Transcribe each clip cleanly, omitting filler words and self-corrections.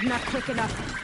Not quick enough.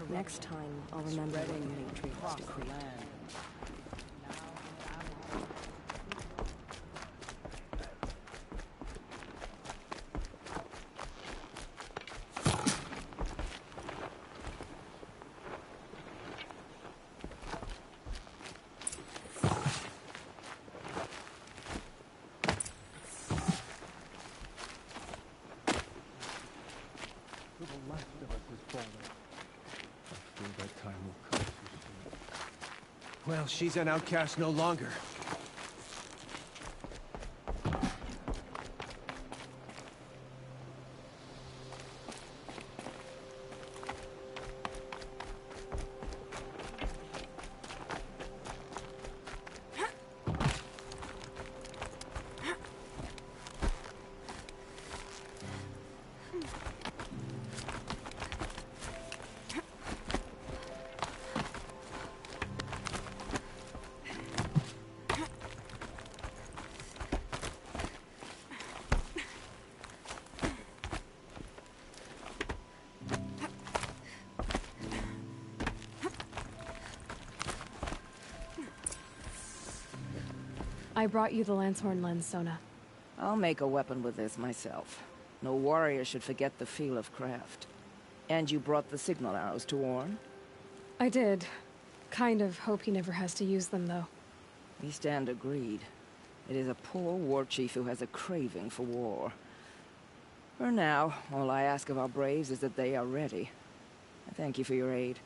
Next time, I'll remember what the Matrix decreed. Well, she's an outcast no longer. I brought you the Lancehorn lens, Sona. I'll make a weapon with this myself. No warrior should forget the feel of craft. And you brought the signal arrows to warn? I did. Kind of hope he never has to use them, though. We stand agreed. It is a poor war chief who has a craving for war. For now, all I ask of our braves is that they are ready. I thank you for your aid.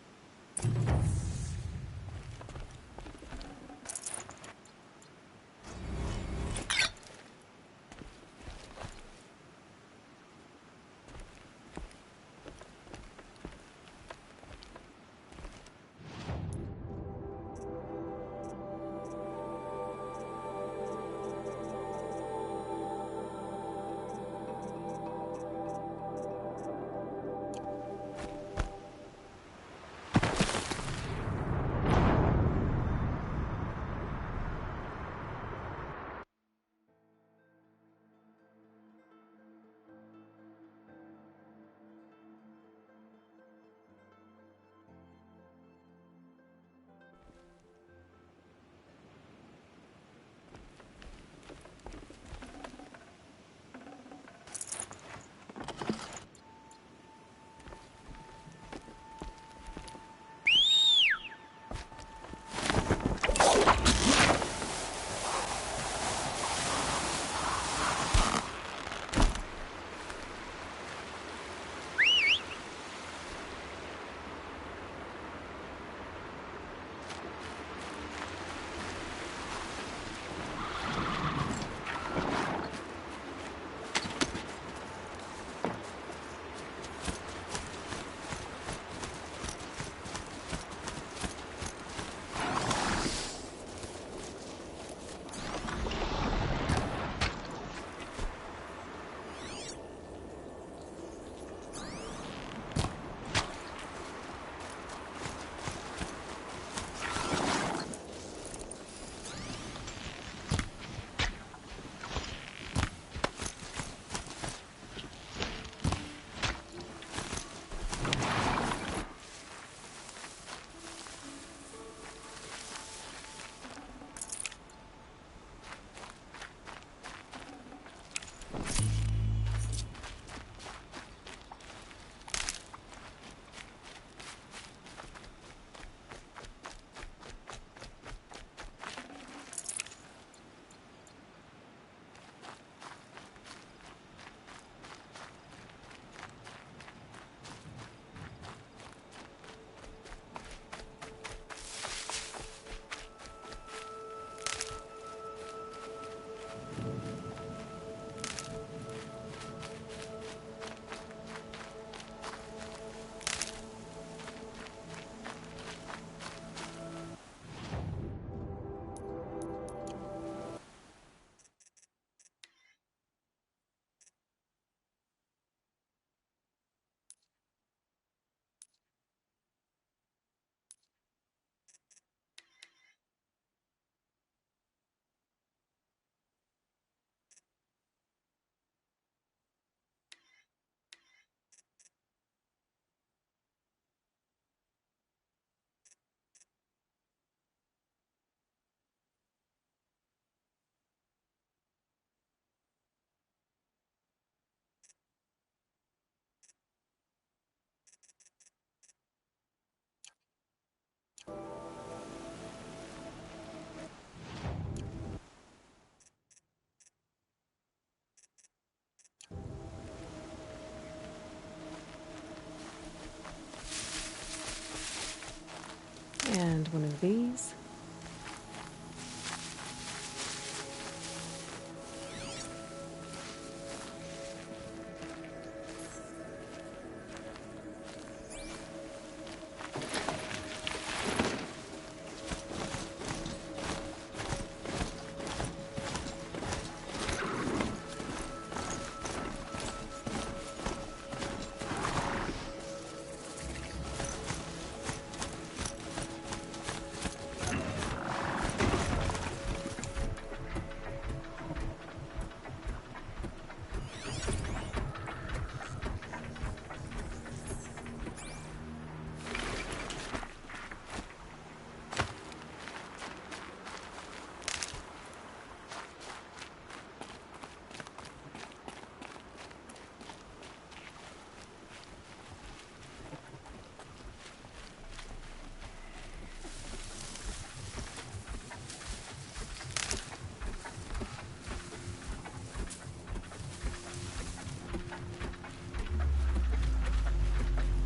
And one of these.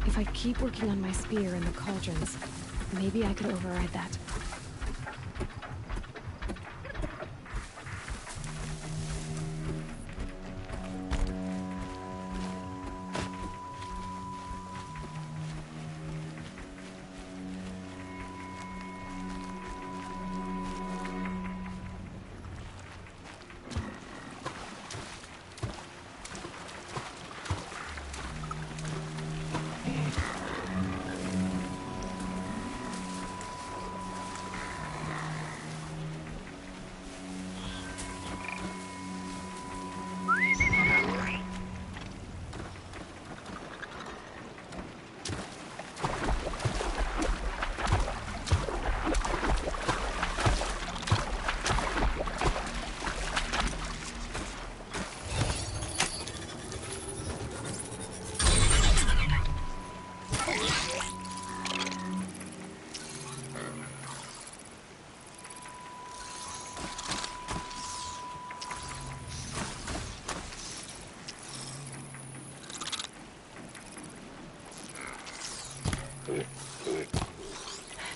If I keep working on my spear in the cauldrons, maybe I could override that.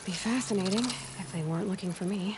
Be fascinating if they weren't looking for me.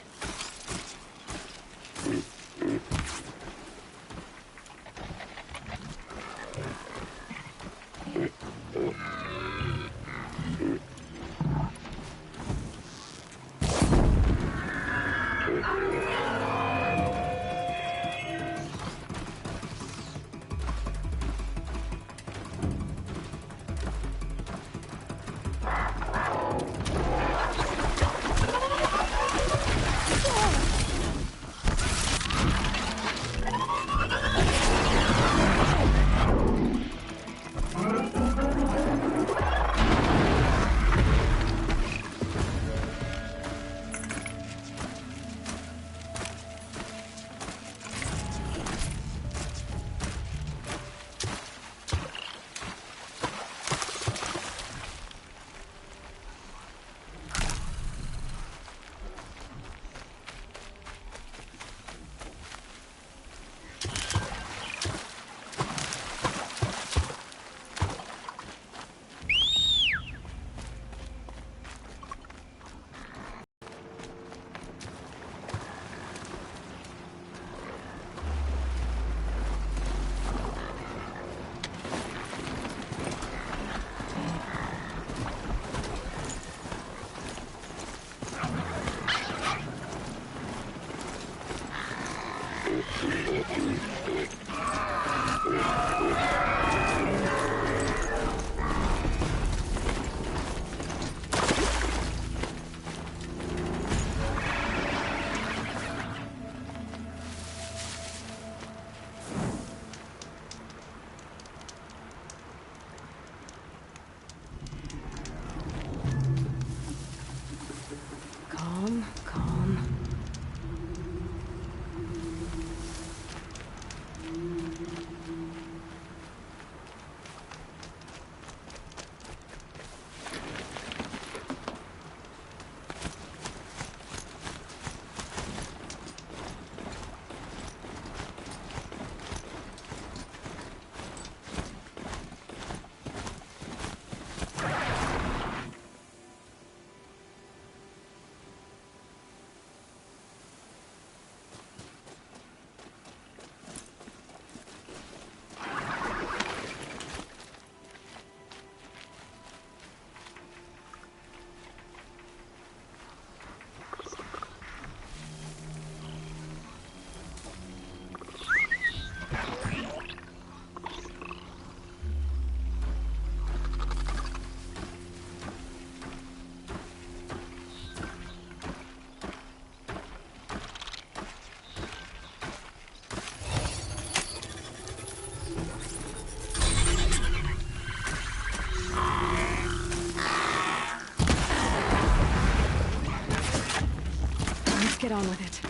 get on with it.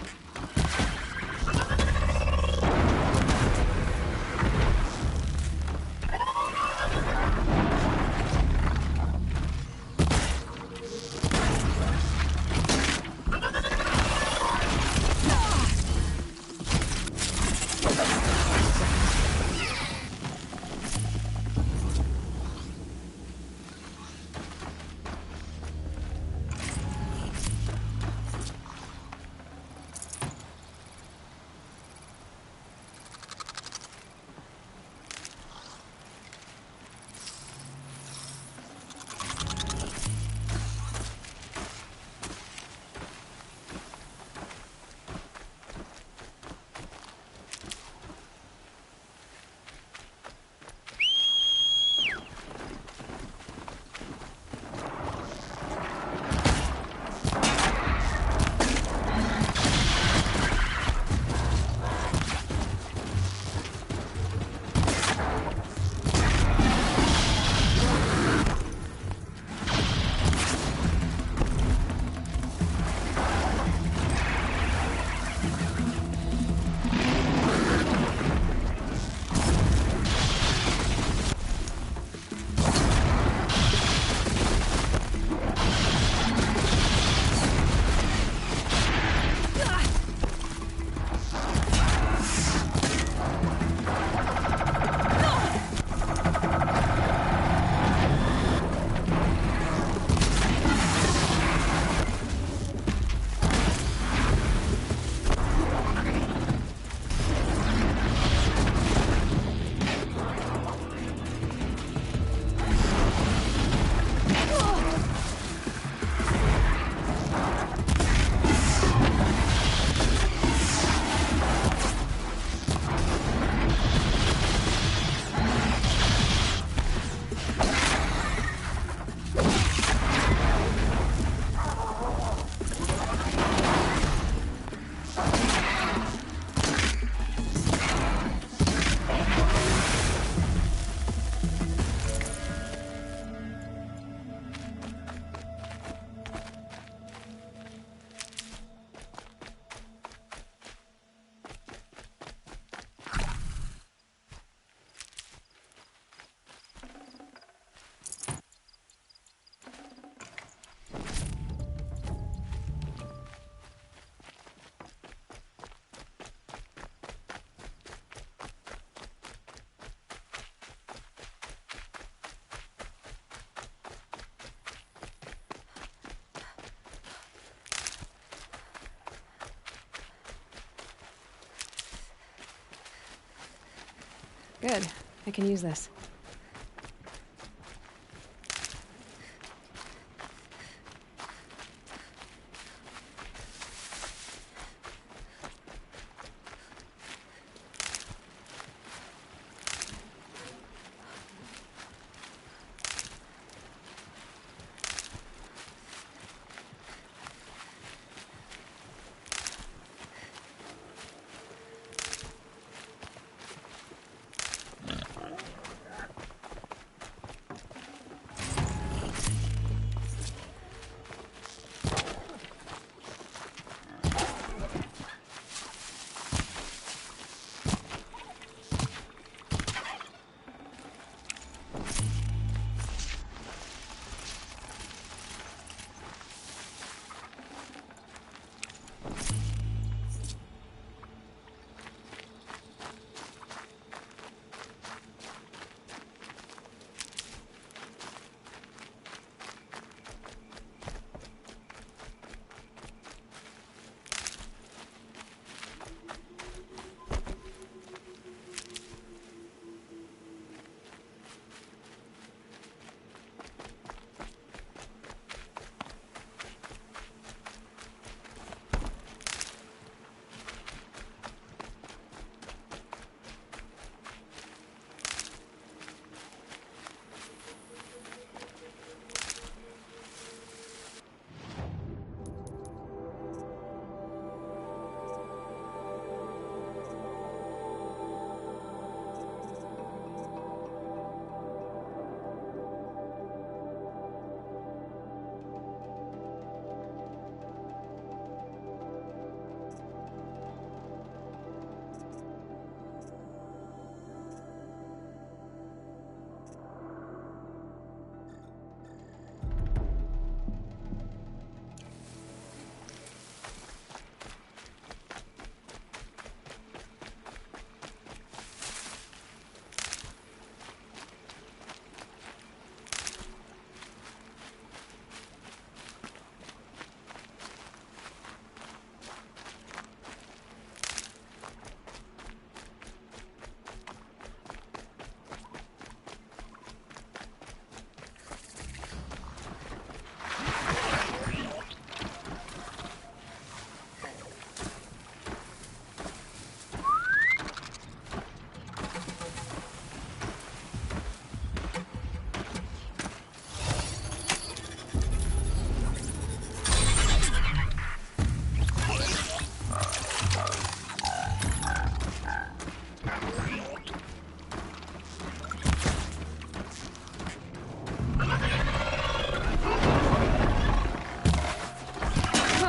Good. I can use this.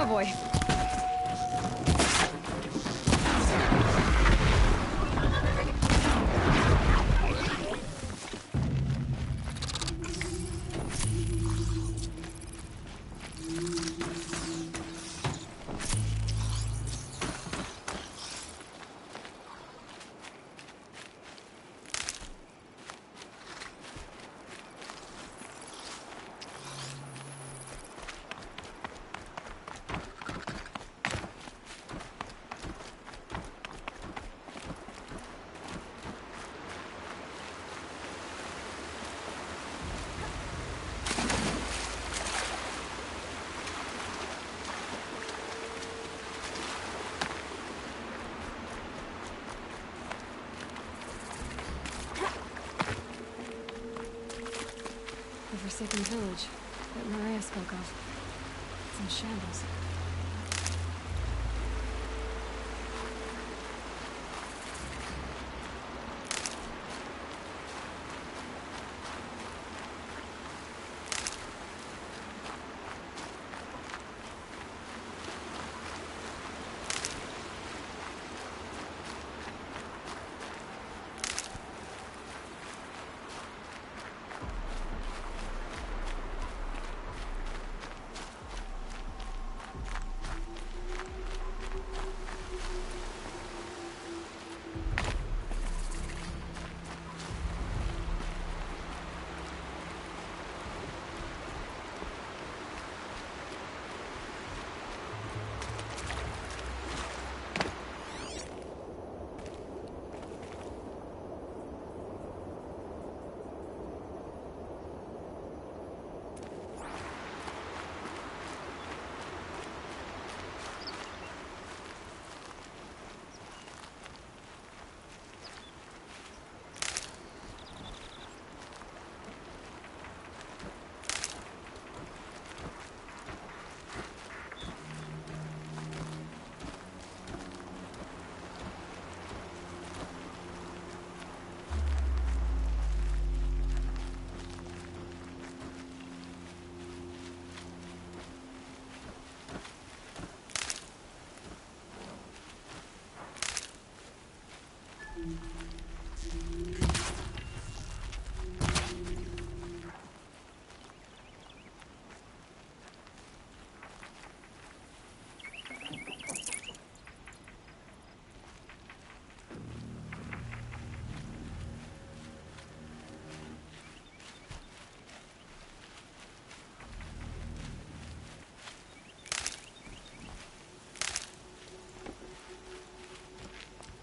convoy. The forsaken village that Maria spoke of. It's in shambles.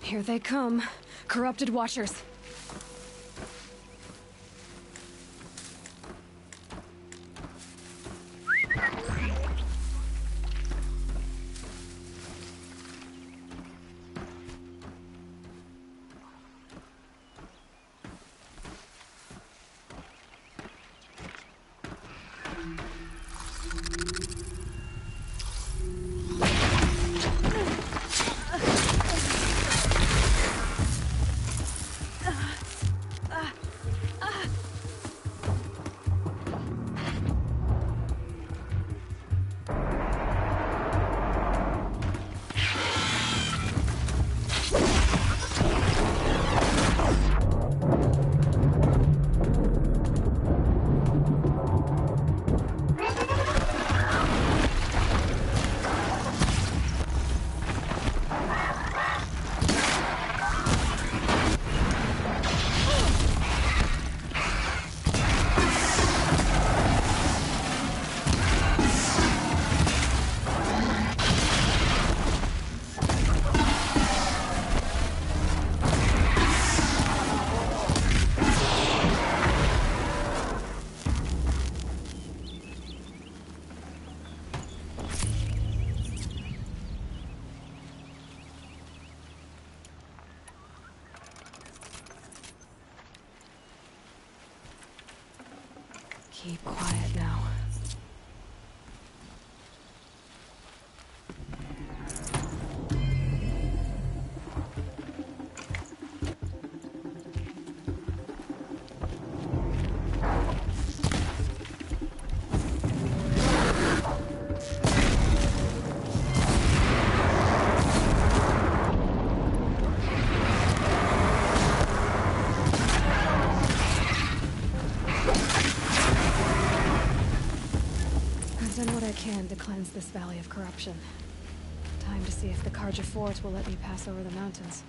Here they come. Corrupted Watchers. Keep quiet now. done what I can to cleanse this valley of corruption. Time to see if the Karja fort will let me pass over the mountains.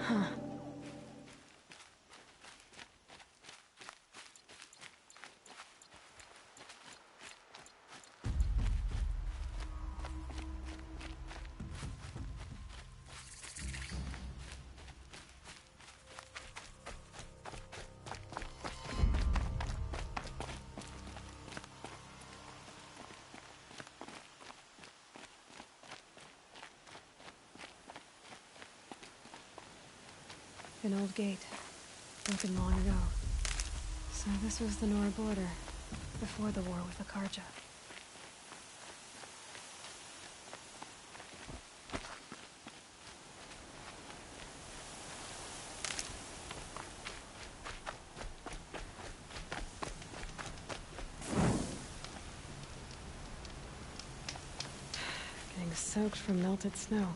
Huh. An old gate, broken long ago. So this was the Nora border, before the war with the Karja. Getting soaked from melted snow.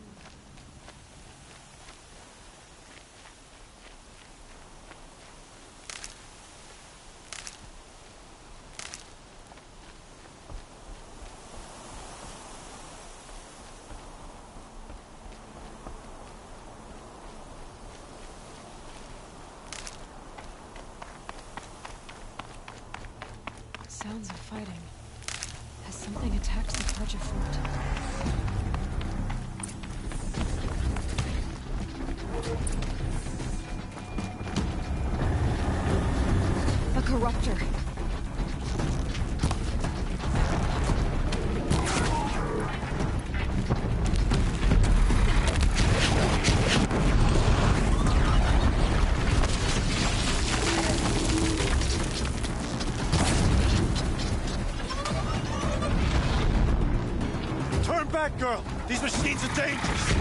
Sounds of fighting. Has something attacked the Karja fort? A corruptor. Girl, these machines are dangerous!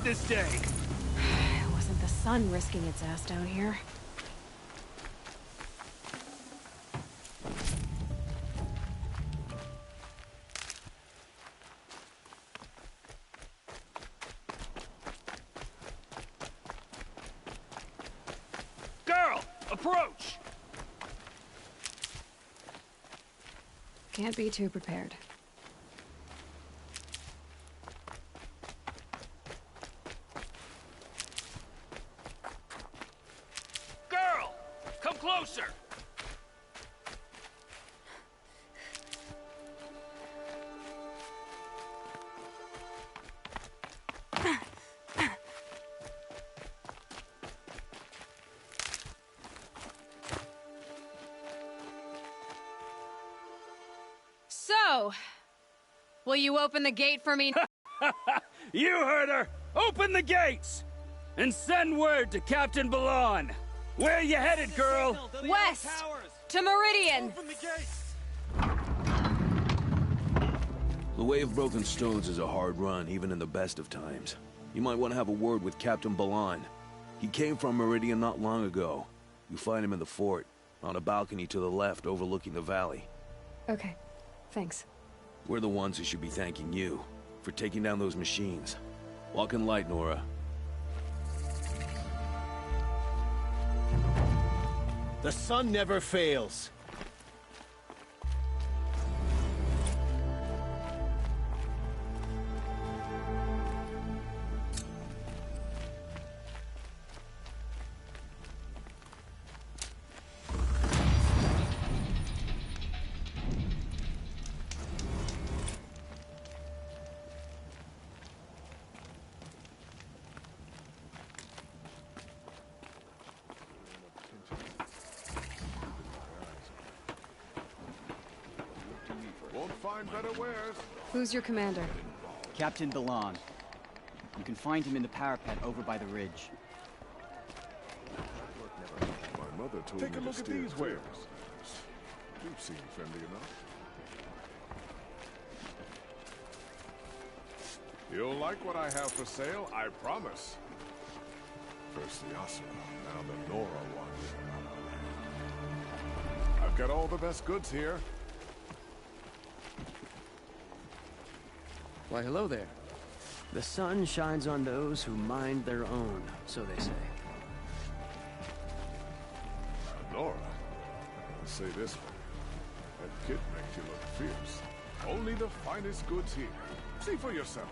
This day. It wasn't the sun risking its ass down here. Girl, approach! Can't be too prepared. Girl, come closer! So, will you open the gate for me? You heard her! Open the gates! And send word to Captain Balon! Where you headed, girl? West! To Meridian! Open the gates! The Way of Broken Stones is a hard run, even in the best of times. You might want to have a word with Captain Balon. He came from Meridian not long ago. You find him in the fort, on a balcony to the left overlooking the valley. Okay, thanks. We're the ones who should be thanking you for taking down those machines. Walk in light, Nora. The sun never fails. Won't find better wares. Who's your commander? Captain Balon. You can find him in the parapet over by the ridge. My mother told Take me a to look at steer these clear. wares. You've seen friendly enough. You'll like what I have for sale, I promise. First the Asura, now the Nora one. I've got all the best goods here. Why, hello there. The sun shines on those who mind their own, so they say. Nora? I'll say this one. That kid makes you look fierce. Only the finest goods here. See for yourself.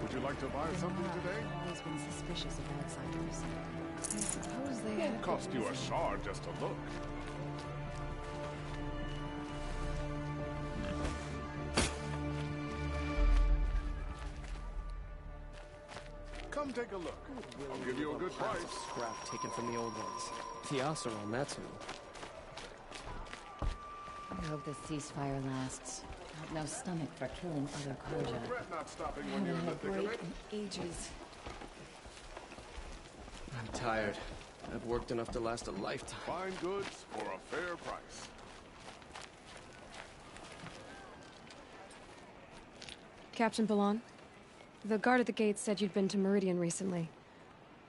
Would you like to buy something today? I've always been suspicious of outsiders. I suppose they Won't had cost good you a reason. shard just to look. Come take a look. I'll give you a good price. Scrap taken from the old ones. The Oseram, that's who. I hope this ceasefire lasts. I've no stomach for killing other Karja. Regret not stopping when I you're in the haven't thick had a of break it. in ages. I'm tired. I've worked enough to last a lifetime. Fine goods for a fair price. Captain Balan, the guard at the gate said you'd been to Meridian recently.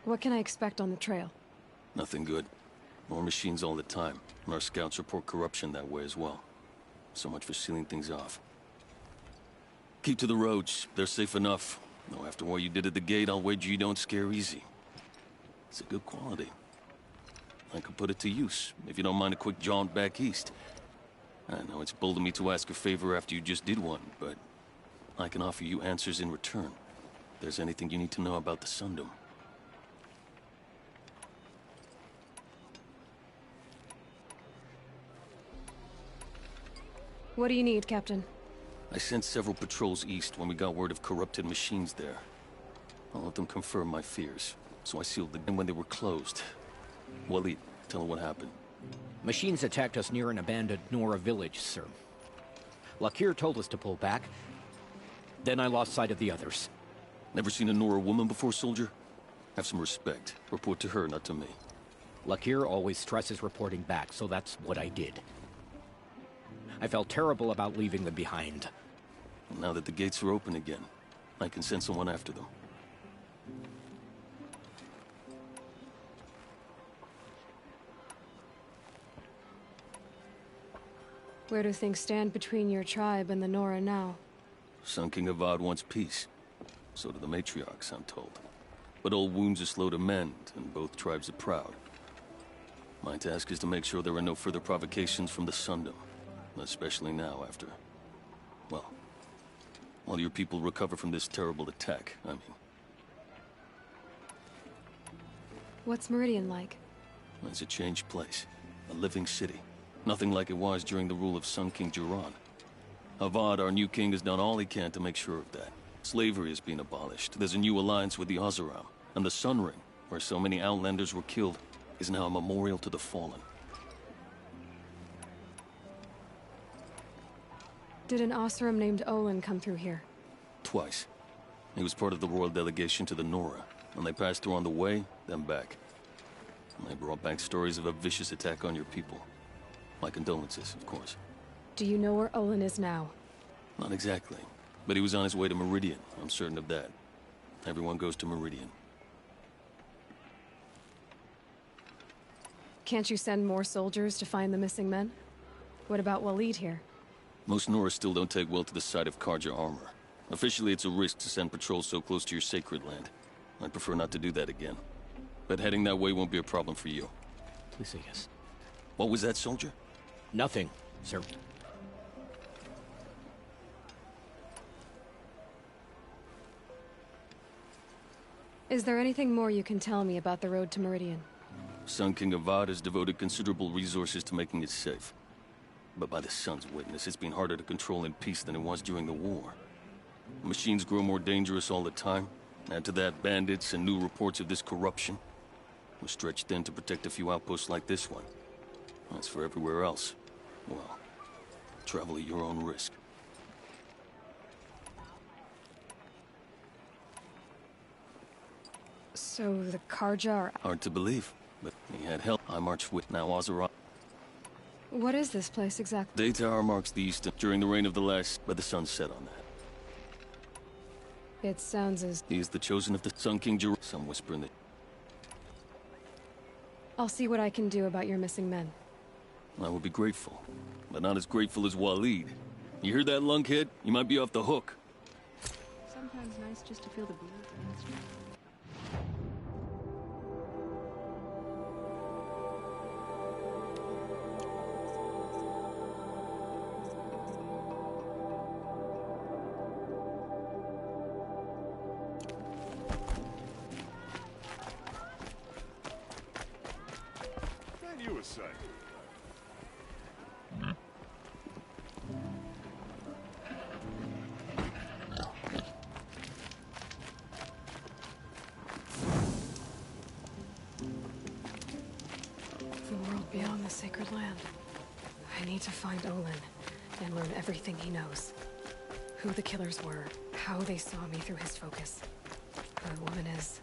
What can I expect on the trail? Nothing good. More machines all the time, and our scouts report corruption that way as well. So much for sealing things off. Keep to the roads. They're safe enough. Though after what you did at the gate, I'll wager you don't scare easy. It's a good quality. I could put it to use, if you don't mind a quick jaunt back east. I know it's bold of me to ask a favor after you just did one, but I can offer you answers in return. If there's anything you need to know about the Sundom. What do you need, Captain? I sent several patrols east when we got word of corrupted machines there. All of them confirmed my fears, so I sealed the gate when they were closed. Waleed, tell her what happened. Machines attacked us near an abandoned Nora village, sir. Lakir told us to pull back. Then I lost sight of the others. Never seen a Nora woman before, soldier? Have some respect. Report to her, not to me. Lakir always stresses reporting back, so that's what I did. I felt terrible about leaving them behind. Now that the gates are open again, I can send someone after them. Where do things stand between your tribe and the Nora now? Sun King Avad wants peace. So do the matriarchs, I'm told. But old wounds are slow to mend, and both tribes are proud. My task is to make sure there are no further provocations from the Sundom. Especially now, after... well... while your people recover from this terrible attack, I mean. What's Meridian like? It's a changed place. A living city. Nothing like it was during the rule of Sun King Jiran. Avad, our new king, has done all he can to make sure of that. Slavery has been abolished. There's a new alliance with the Oseram. And the Sun Ring, where so many Outlanders were killed, is now a memorial to the fallen. Did an Oseram named Olin come through here? Twice. He was part of the royal delegation to the Nora, and they passed through on the way, then back. And they brought back stories of a vicious attack on your people. My condolences, of course. Do you know where Olin is now? Not exactly, but he was on his way to Meridian, I'm certain of that. Everyone goes to Meridian. Can't you send more soldiers to find the missing men? What about Waleed here? Most Nora still don't take well to the sight of Karja armor. Officially, it's a risk to send patrols so close to your sacred land. I'd prefer not to do that again. But heading that way won't be a problem for you. Please say yes. What was that, soldier? Nothing, sir. Is there anything more you can tell me about the road to Meridian? Sun King Avad has devoted considerable resources to making it safe. But by the sun's witness, it's been harder to control in peace than it was during the war. Machines grow more dangerous all the time. Add to that bandits and new reports of this corruption. We're stretched thin to protect a few outposts like this one. As for everywhere else, well, travel at your own risk. So the Karja are... Hard to believe, but he had help. I marched with now Azeroth. What is this place exactly? Daytower marks the east during the reign of the last, but the sun set on that. It sounds as... He is the chosen of the Sun King Jer. Some whisper in the... I'll see what I can do about your missing men. I would be grateful, but not as grateful as Waleed. You hear that, lunkhead? You might be off the hook. Sometimes nice just to feel the breeze. You were saying. The world beyond the sacred land. I need to find Olin and learn everything he knows. Who the killers were, how they saw me through his focus. Who the woman is.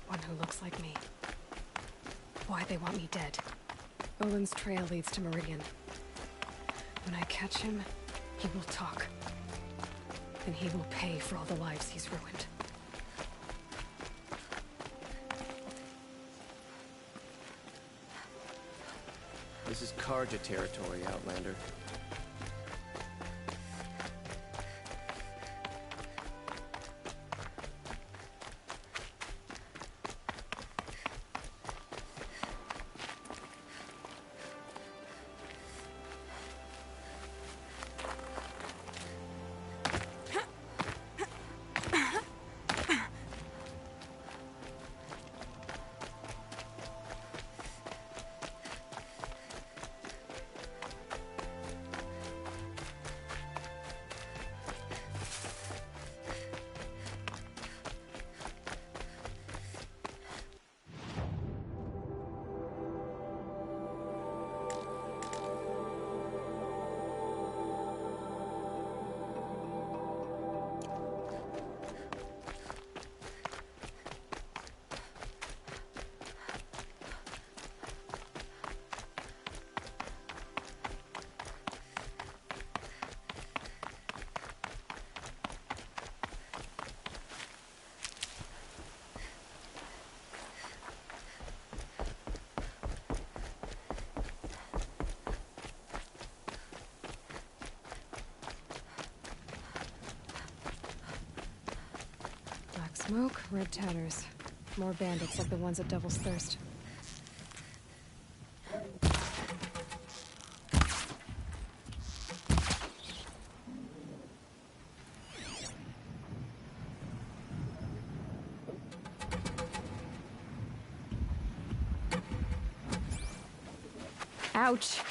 One who looks like me. Why they want me dead. Olin's trail leads to Meridian. When I catch him, he will talk. And he will pay for all the lives he's ruined. This is Karja territory, Outlander. Smoke, red tatters. More bandits like the ones at Devil's Thirst. Ouch!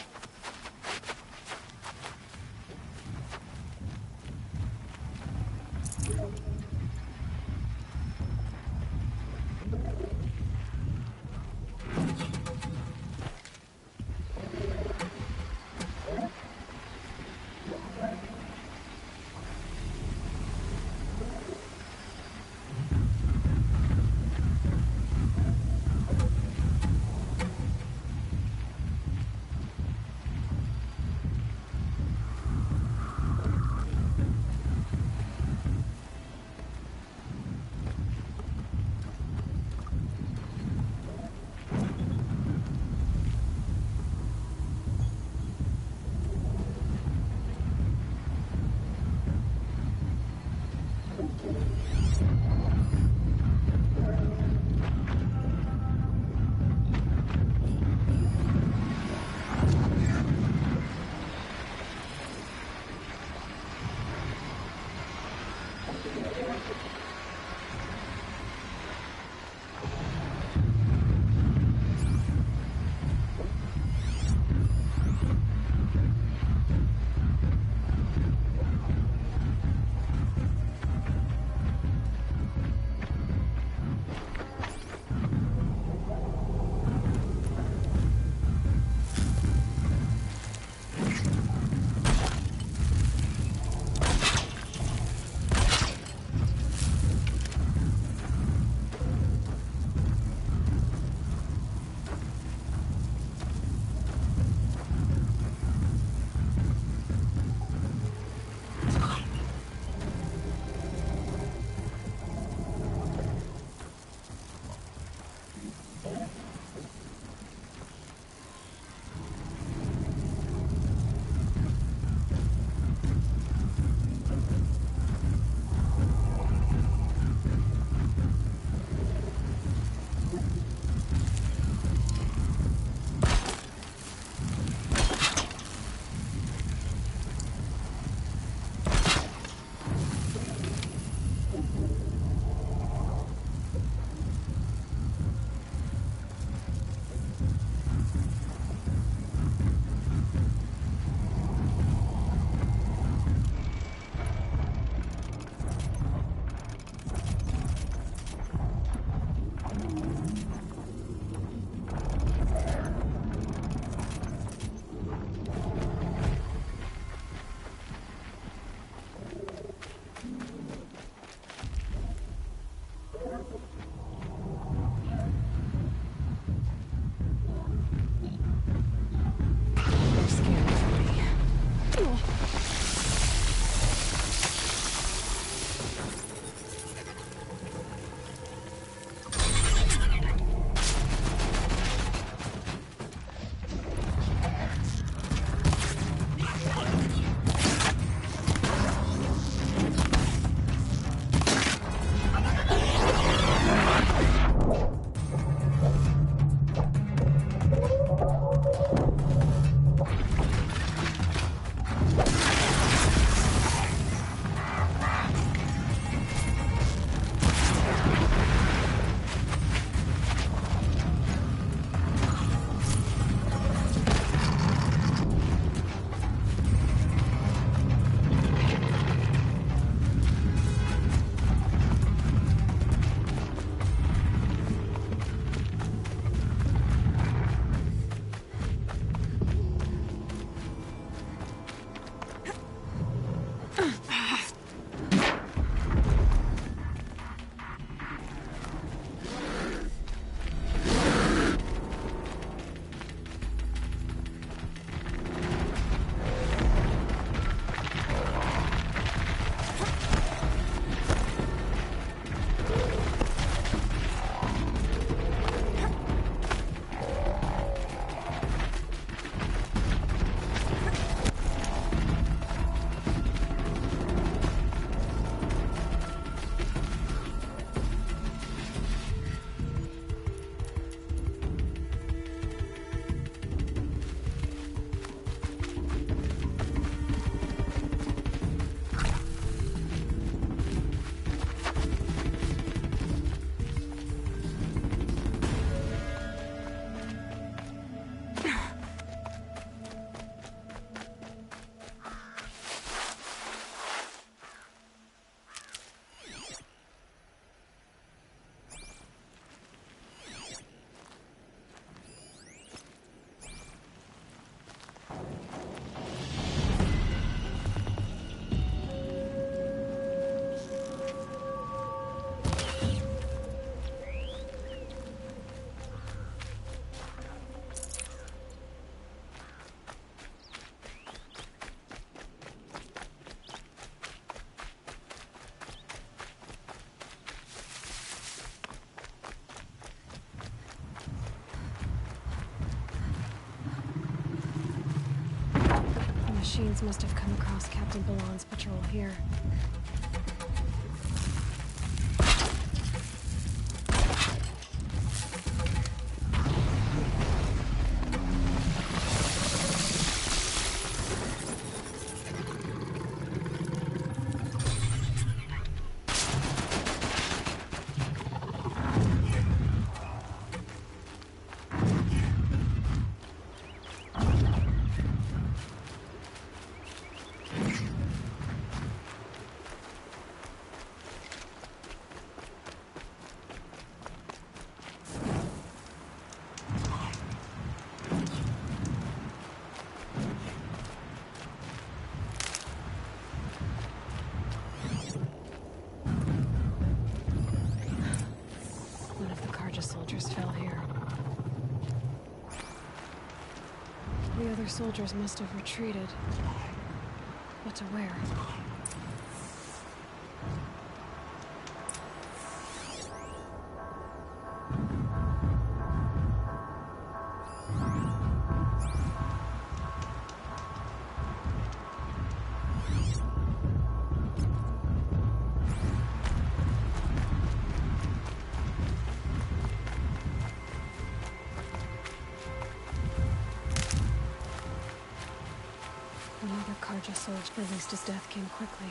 machines must have come across Captain Ballon's patrol here. Soldiers fell here. The other soldiers must have retreated. But to where? Another Karja soldier, at least his death came quickly.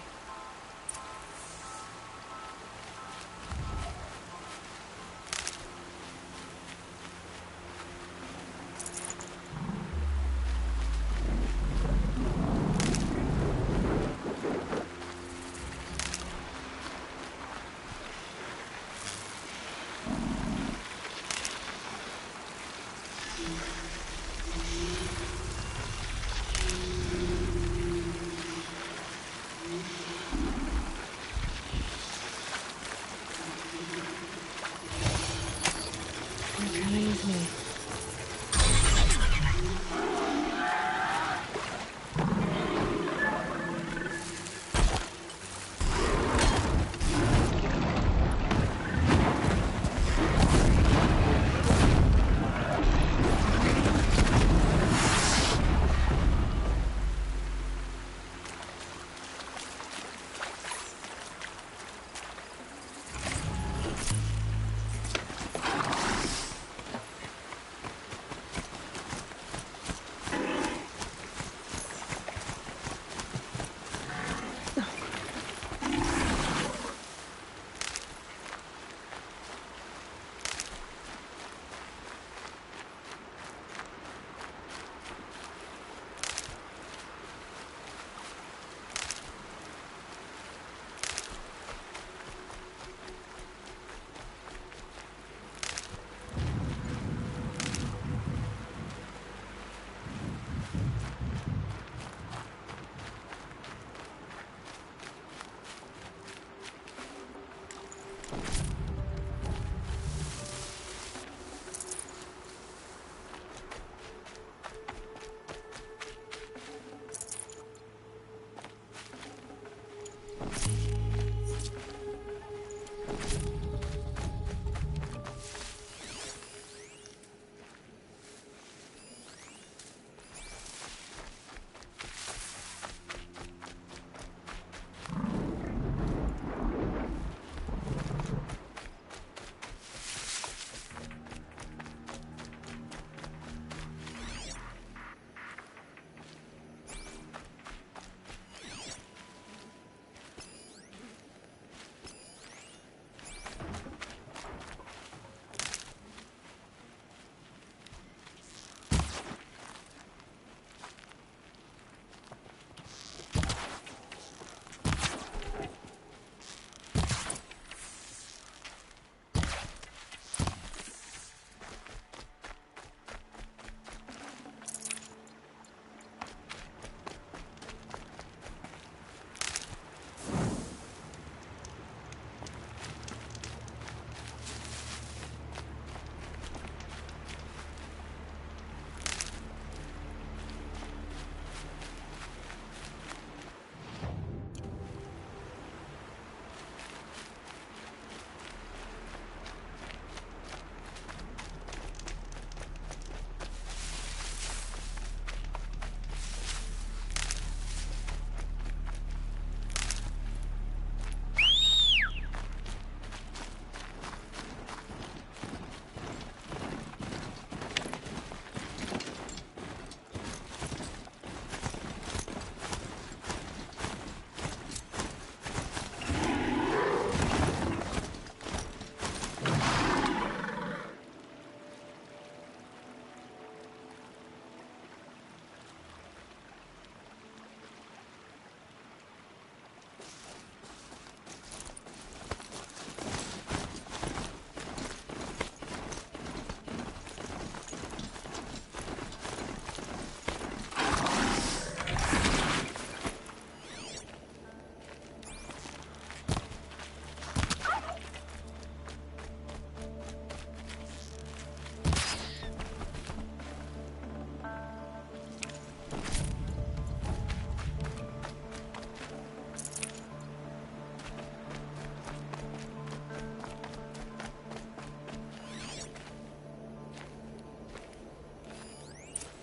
You're coming with me.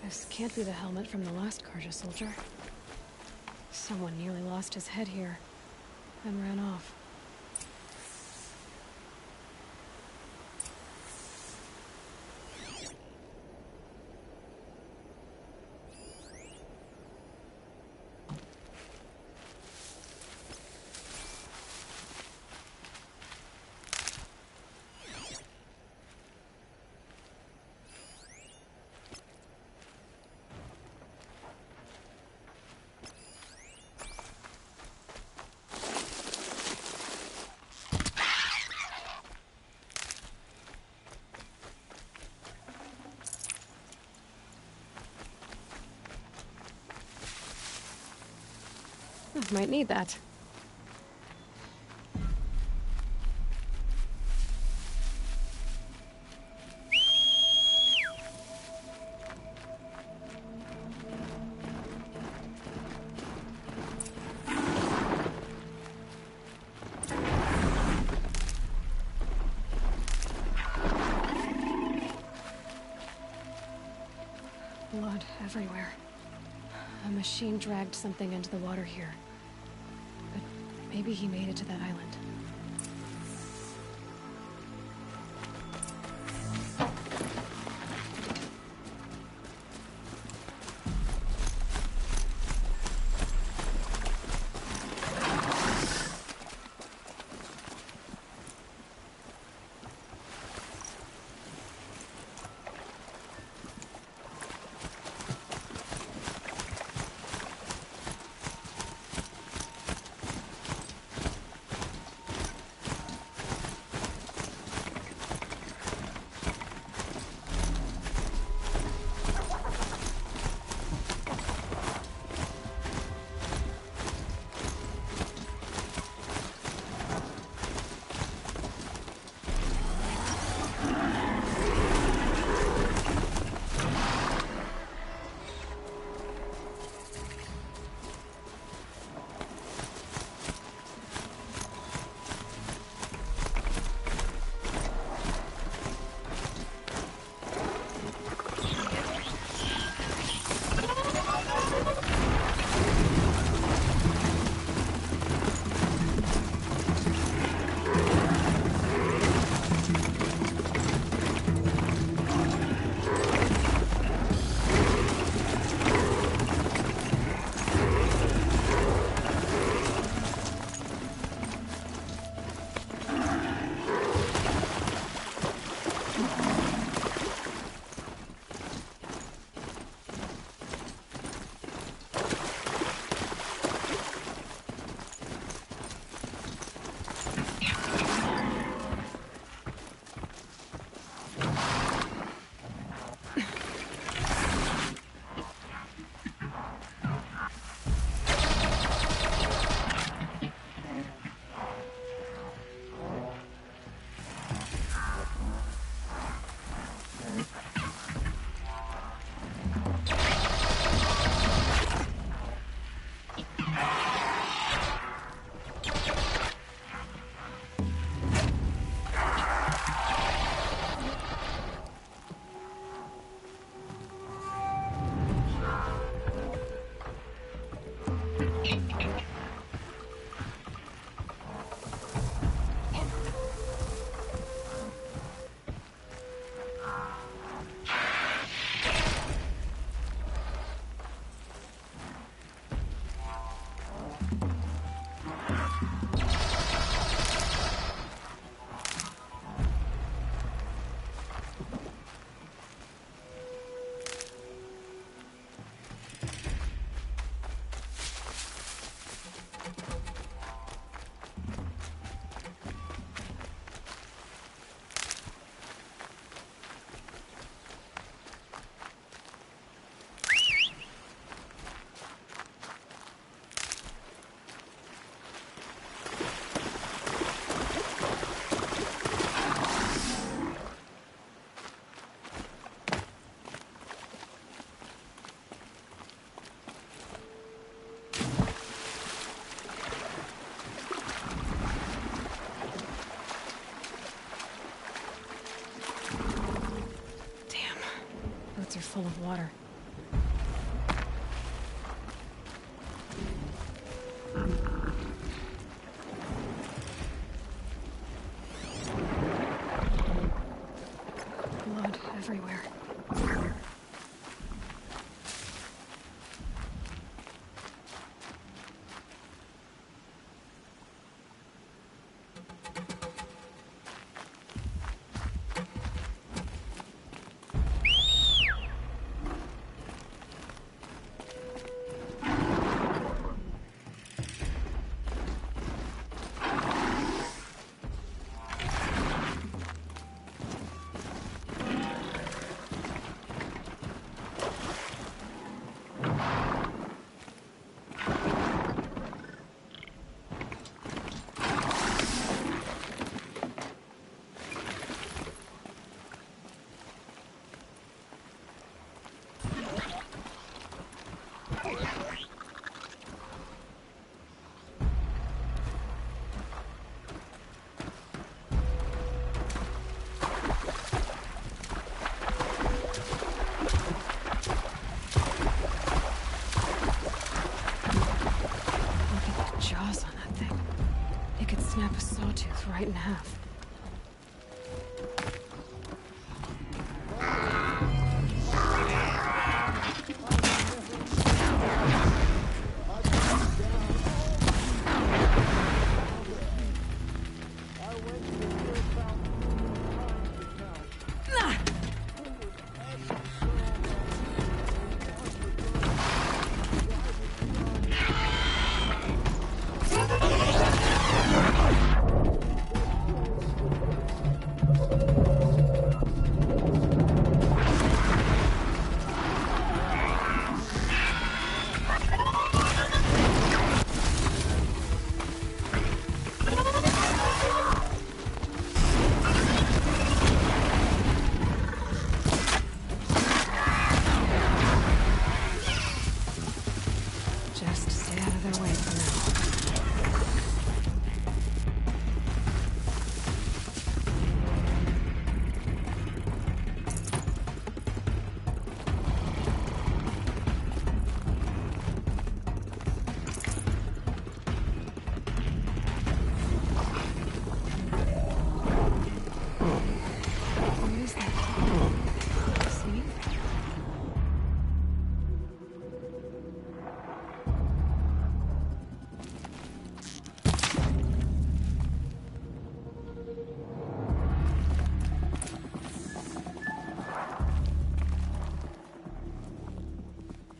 This can't be the helmet from the last Karja soldier. Someone nearly lost his head here, then ran off. Might need that. Blood everywhere. A machine dragged something into the water here. Maybe he made it to that island. Are full of water. sawtooth right in half. Just stay out of their way for now. What is that? See?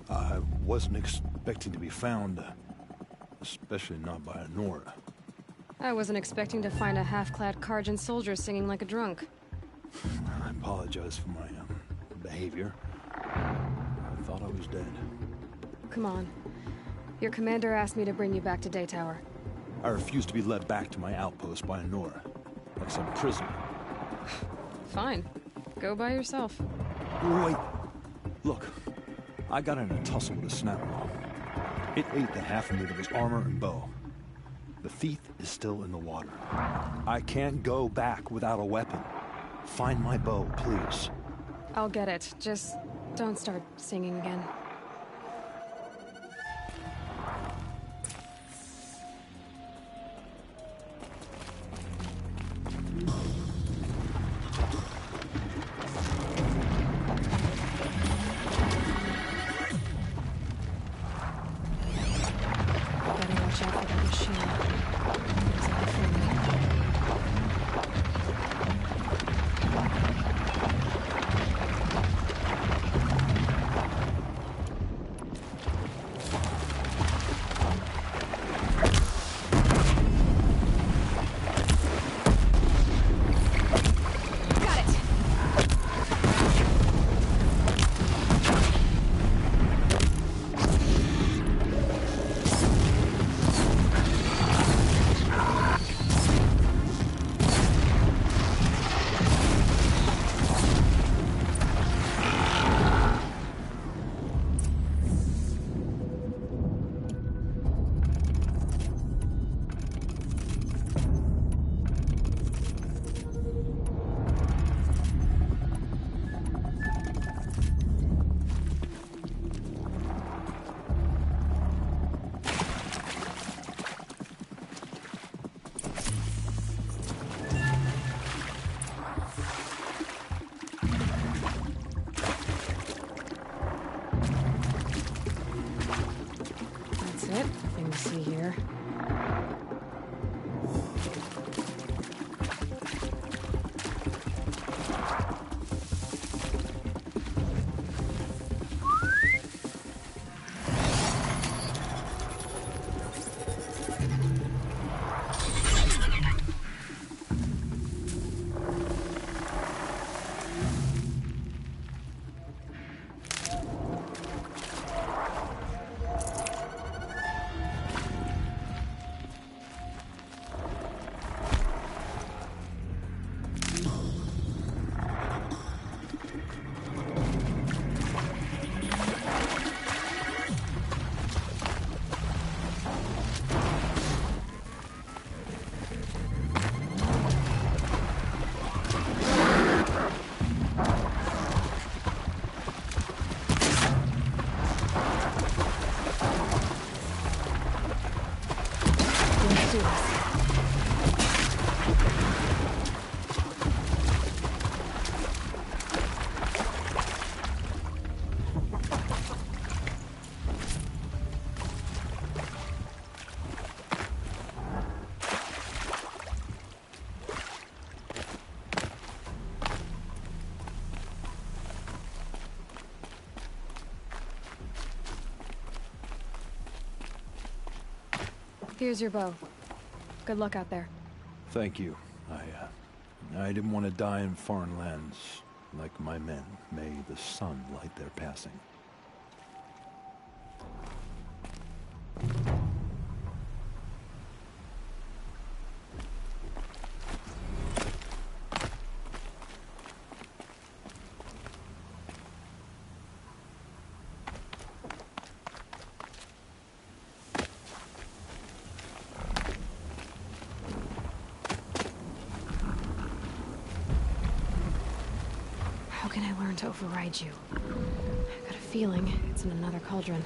I wasn't expecting to be found, especially not by Nora. I wasn't expecting to find a half-clad Karjan soldier singing like a drunk. I apologize for my behavior. I thought I was dead. Come on. Your commander asked me to bring you back to Day Tower. I refuse to be led back to my outpost by Nora, like some prisoner. Fine. Go by yourself. Wait. Look, I got in a tussle with a snapmaw. It ate the half of me that was armor and bow. The thief is still in the water. I can't go back without a weapon. Find my bow, please. I'll get it. Just don't start singing again. Better watch out for that machine. It's not friendly. Here's your bow. Good luck out there. Thank you. I didn't want to die in foreign lands. Like my men, may the sun light their passing. How can I learn to override you? I got a feeling it's in another cauldron.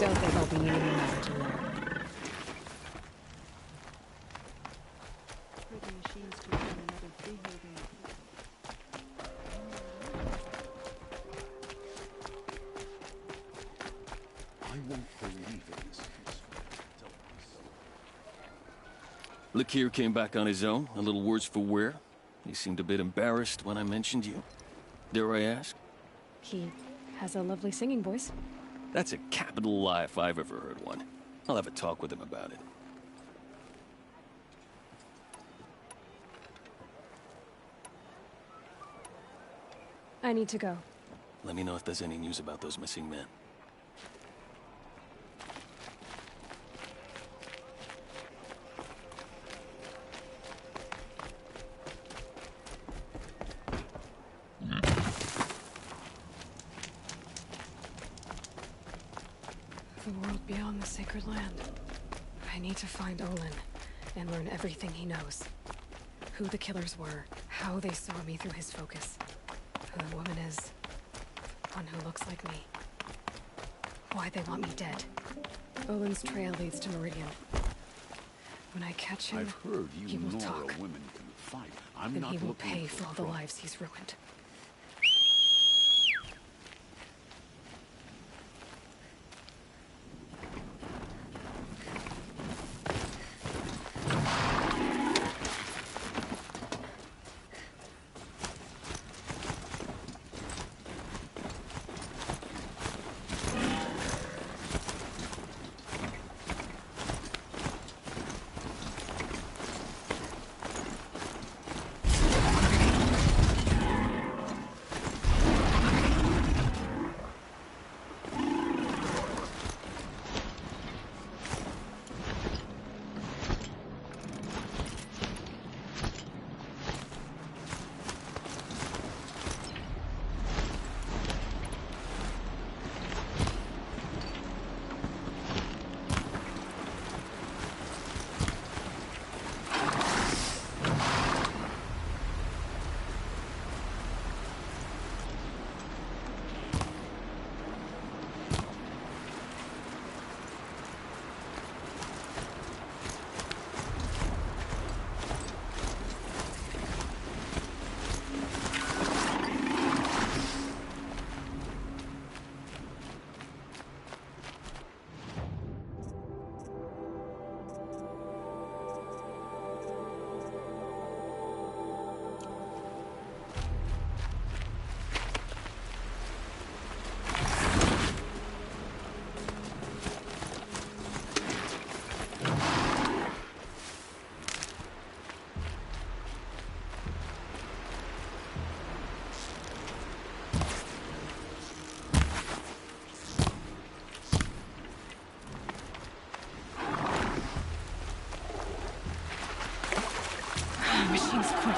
don't think I'll be needing a message in there. Lakir came back on his own, a little worse for wear. He seemed a bit embarrassed when I mentioned you. Dare I ask? He has a lovely singing voice. That's a capital lie if I've ever heard one. I'll have a talk with him about it. I need to go. Let me know if there's any news about those missing men. The world beyond the sacred land. I need to find Olin and learn everything he knows. Who the killers were, how they saw me through his focus. Who the woman is. One who looks like me. Why they want me dead. Olin's trail leads to Meridian. When I catch him, I've heard you he will Nora talk. women can fight. I'm Then not he will looking pay for all the trouble. lives he's ruined. Machine's quick.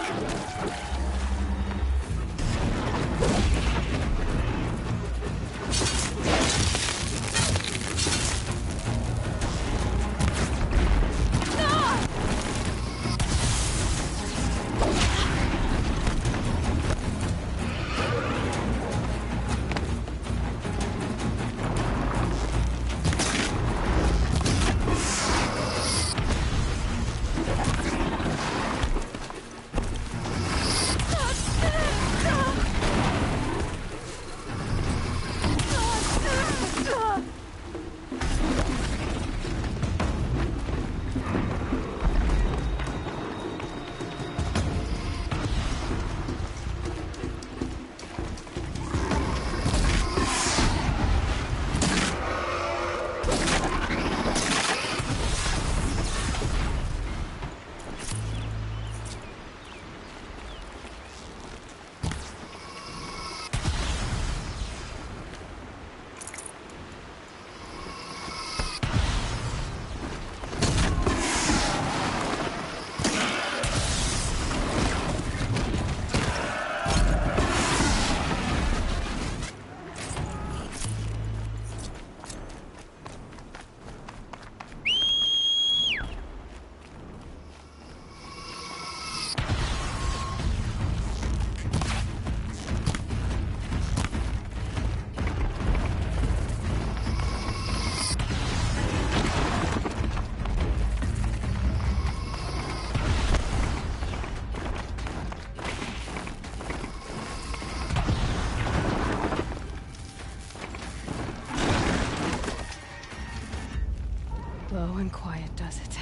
Low and quiet does it.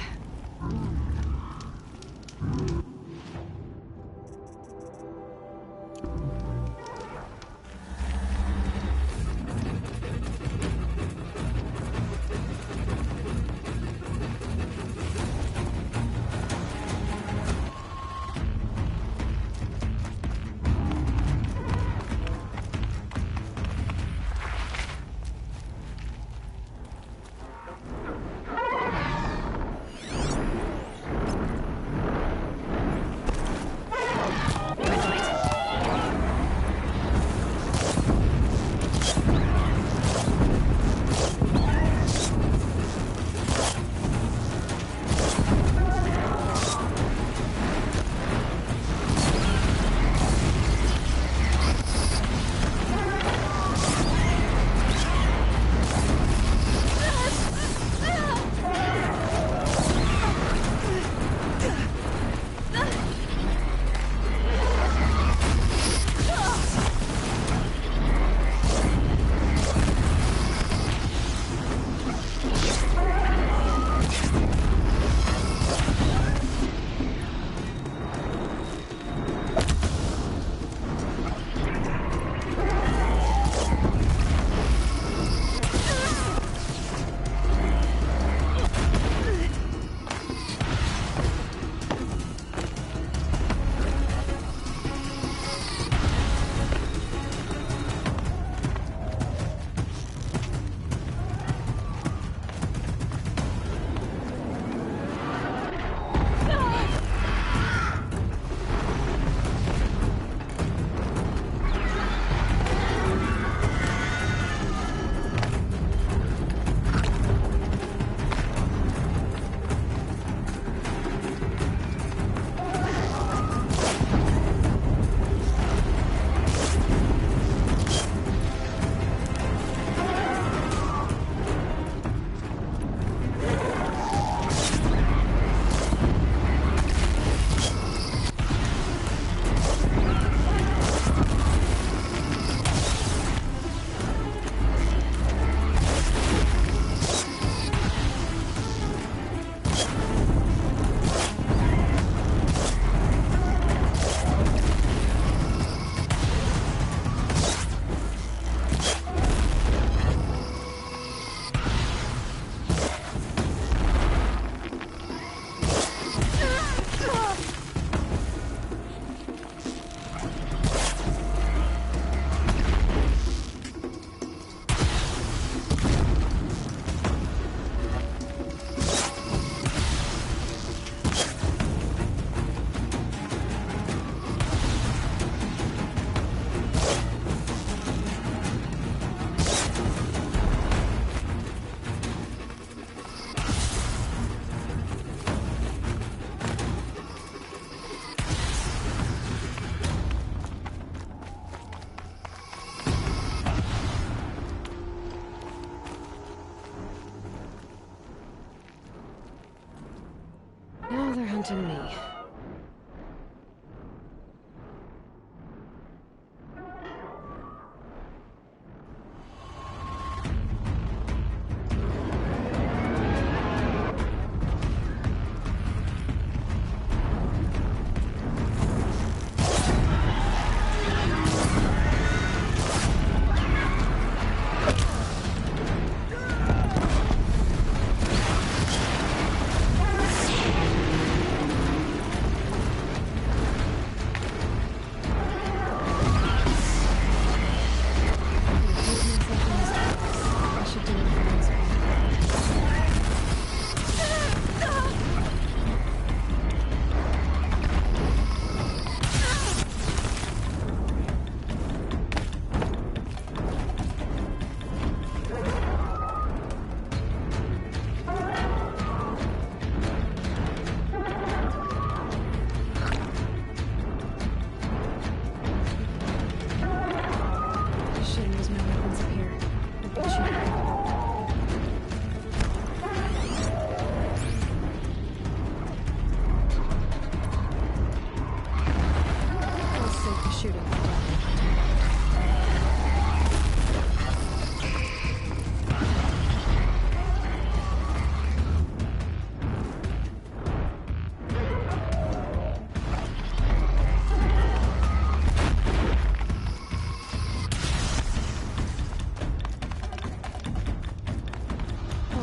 Now they're hunting me.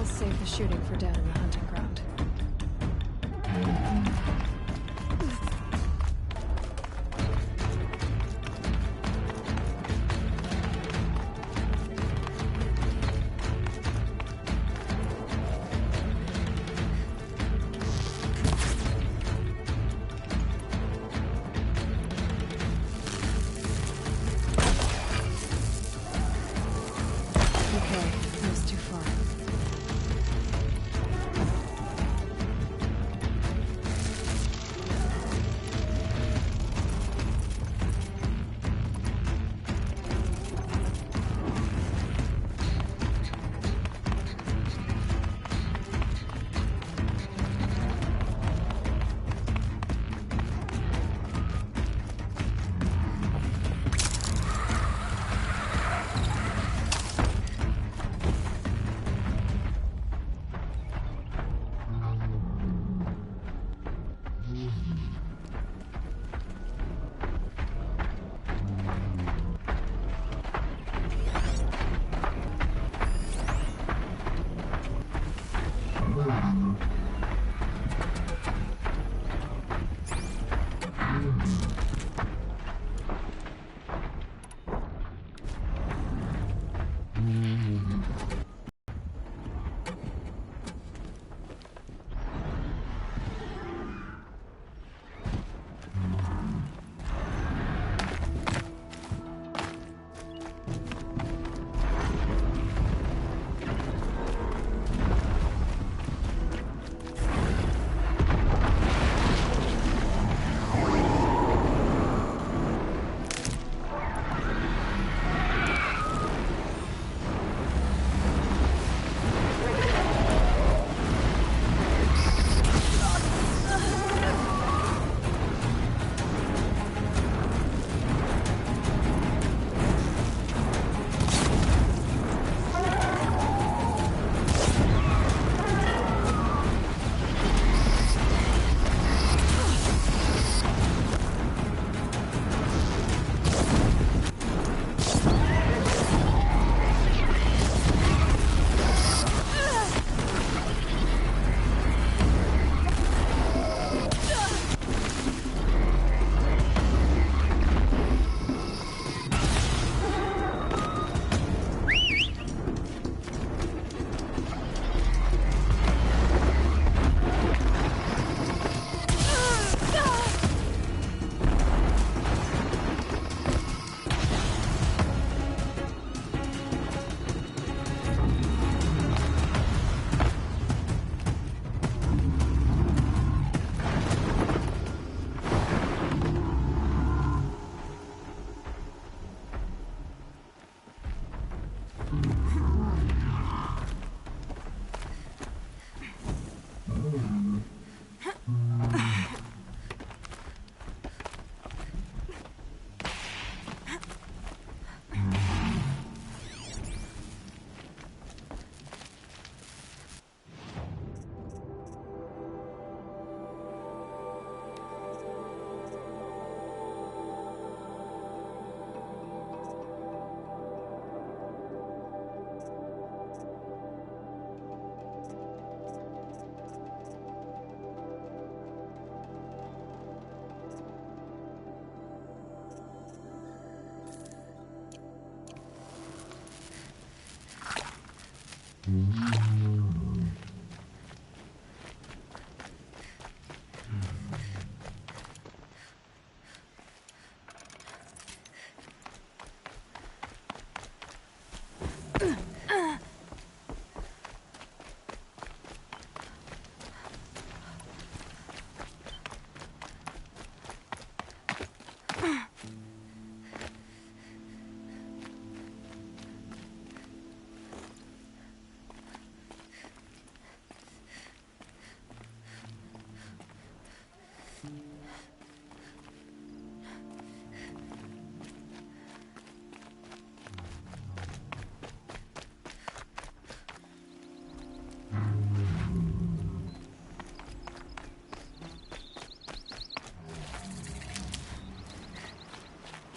Let's save the shooting for down in the hunting ground. Okay, that was too far.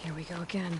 Here we go again.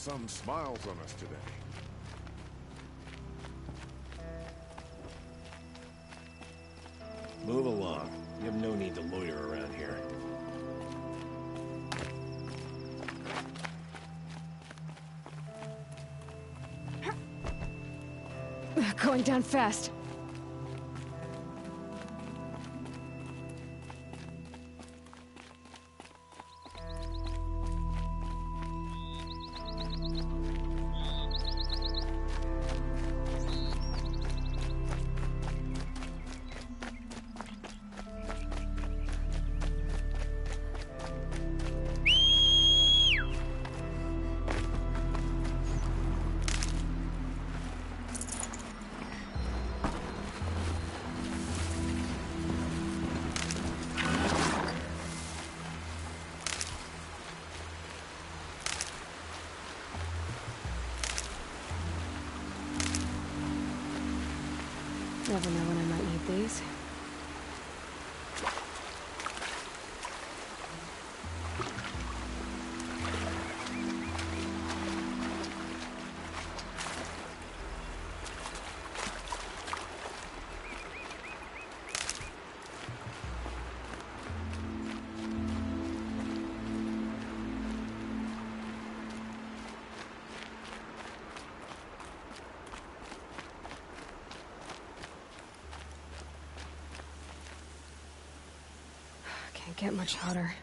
sun smiles on us today. Move along. You have no need to loiter around here. Going down fast. Never know when I might need these. Can't get much hotter.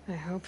I hope.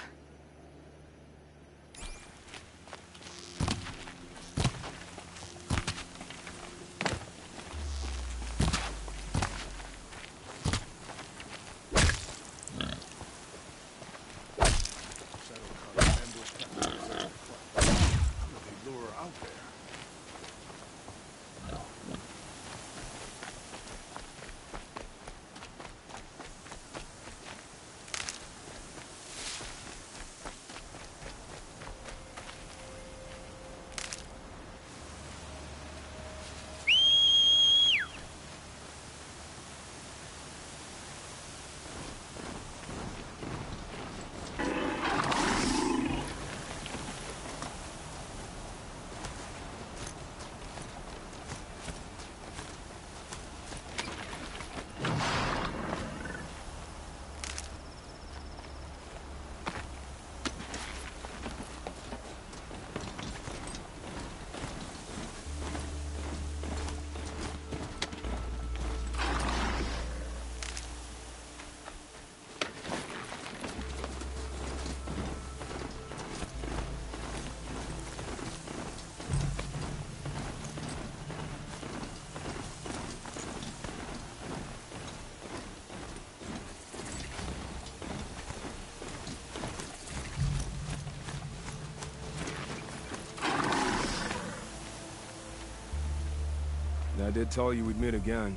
I did tell you we'd meet again.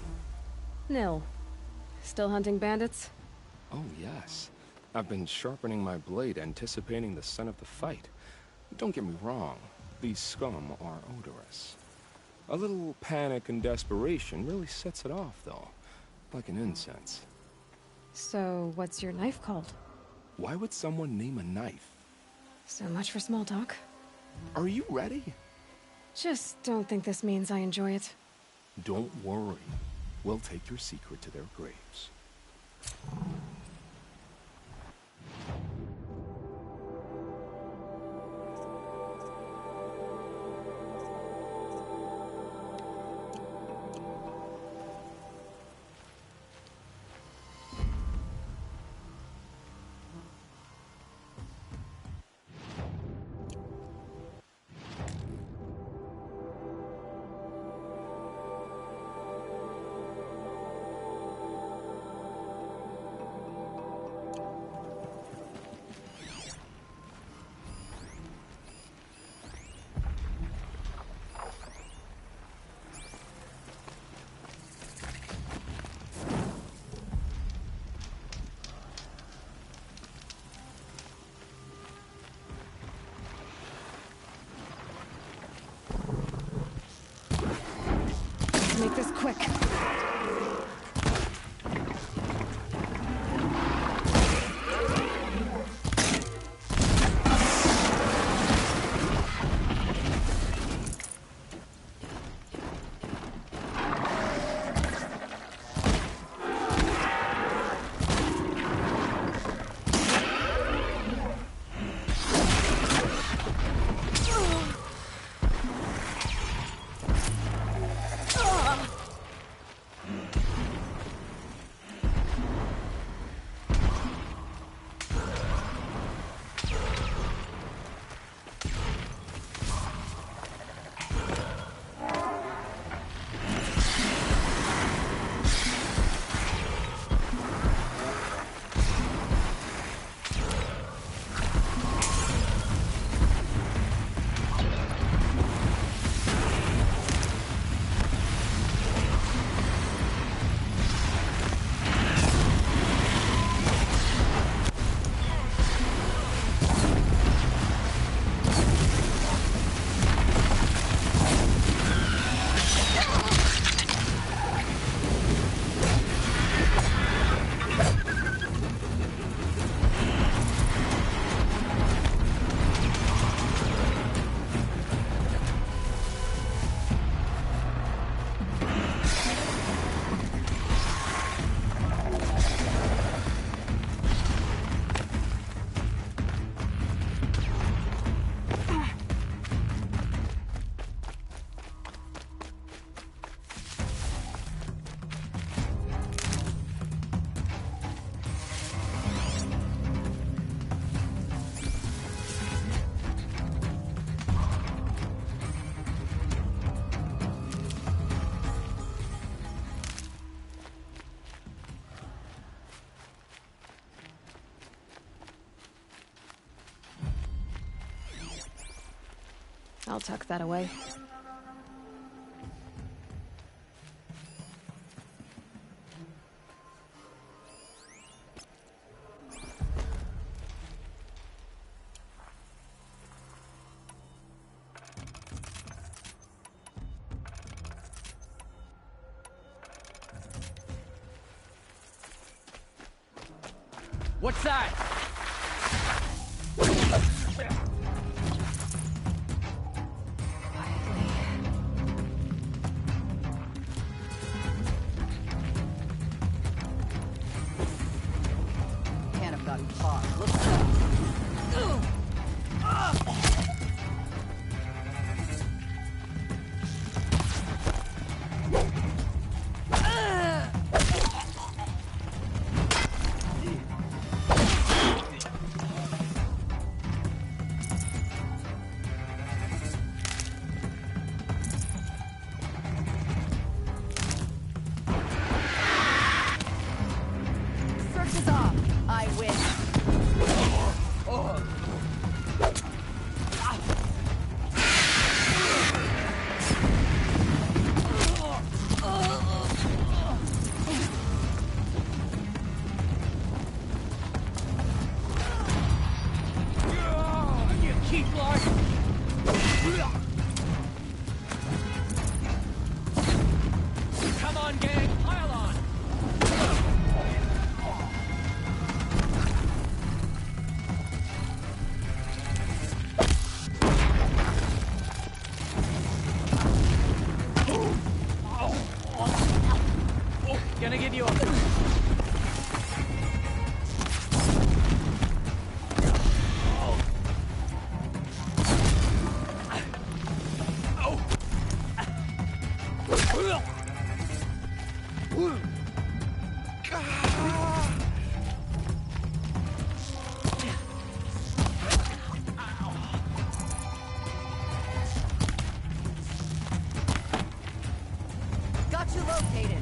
Nil. Still hunting bandits? Oh, yes. I've been sharpening my blade, anticipating the scent of the fight. Don't get me wrong, these scum are odorous. A little panic and desperation really sets it off, though. Like an incense. So, what's your knife called? Why would someone name a knife? So much for small talk. Are you ready? Just don't think this means I enjoy it. Don't worry. We'll take your secret to their graves. I'll tuck that away. What's that? Can't have gotten caught. Look. Search is off. I win. You keep lying! Come on, gang, pile on! Gonna give you a... Got you located.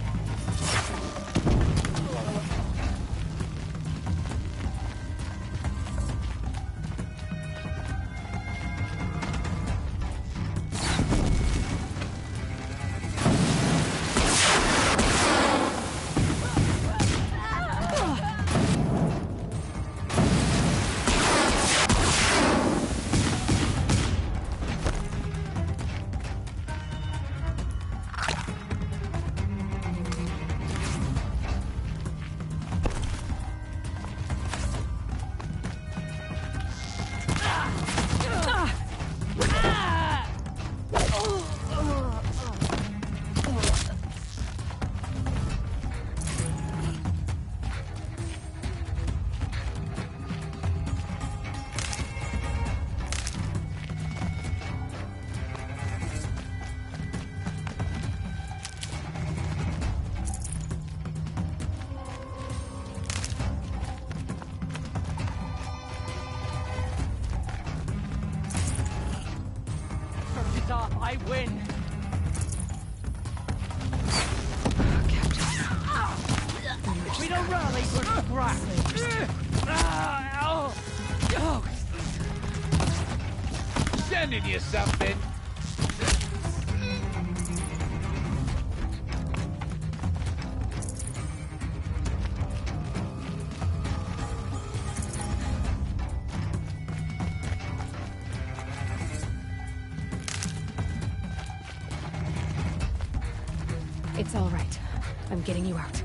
Search is off, I win! We don't rally, we're scrapping! Sending you something! It's all right. I'm getting you out.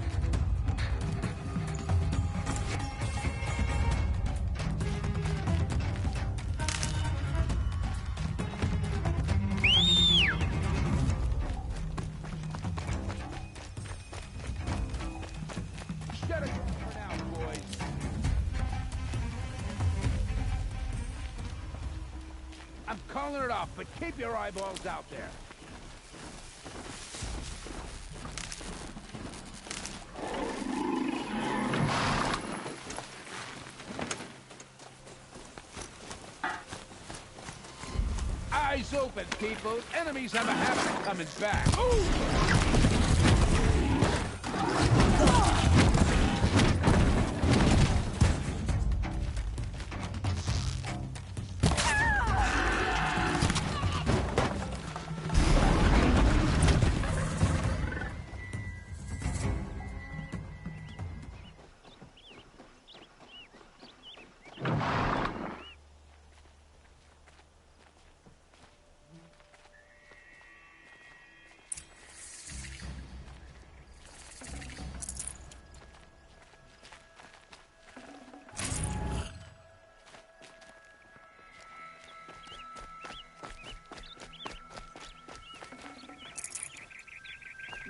Shut it for now, boys. I'm calling it off, but keep your eyeballs out there. Eyes open, people. Enemies have a habit of coming back.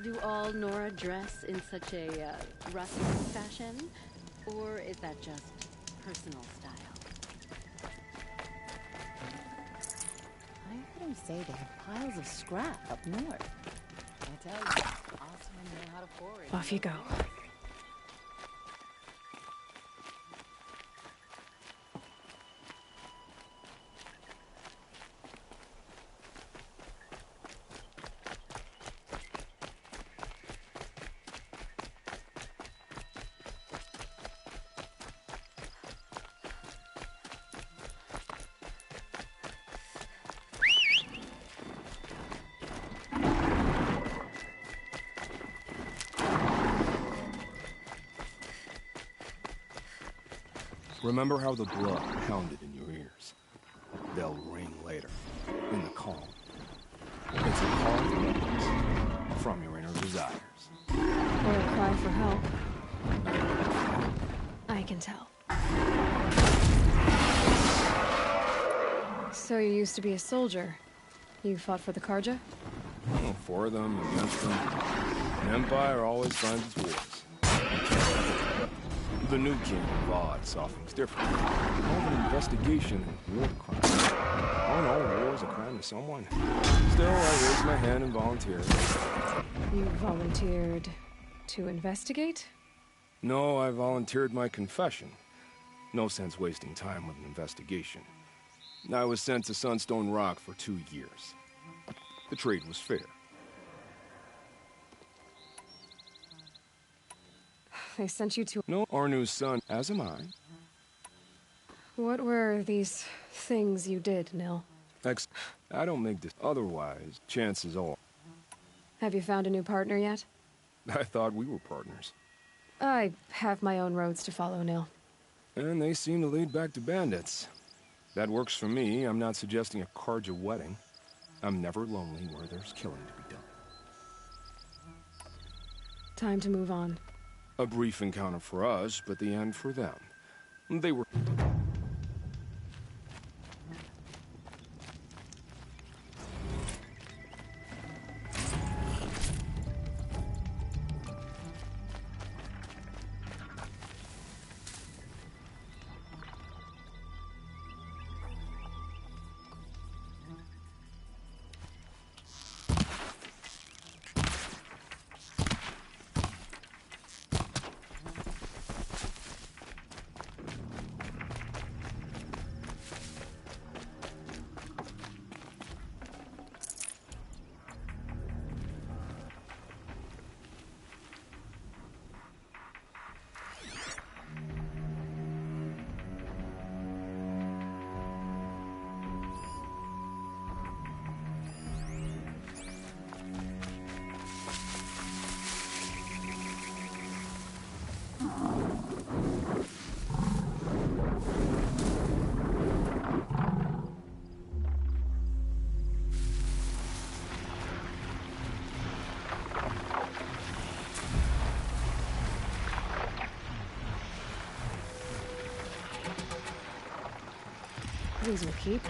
Do all Nora dress in such a rustic fashion? Or is that just personal style? I heard him say they have piles of scrap up north. I tell you, Osman know how to forage. Off you go. Remember how the blood pounded in your ears. They'll ring later, in the calm. It's a call for weapons, from your inner desires. Or a cry for help. I can tell. So you used to be a soldier. You fought for the Karja? Oh, for them, against them. An empire always finds its wars. The new king of Vod saw things differently. Called an investigation and war crime. Oh no, war is a crime to someone. Still, I raised my hand and volunteered. You volunteered to investigate? No, I volunteered my confession. No sense wasting time with an investigation. I was sent to Sunstone Rock for 2 years. The trade was fair. They sent you to... No, our new son, as am I. What were these things you did, Nil? I don't make this. Otherwise, chances are. Have you found a new partner yet? I thought we were partners. I have my own roads to follow, Nil. And they seem to lead back to bandits. That works for me. I'm not suggesting a Karja wedding. I'm never lonely where there's killing to be done. Time to move on. A brief encounter for us, but the end for them. They were... These will keep.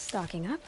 Stocking up.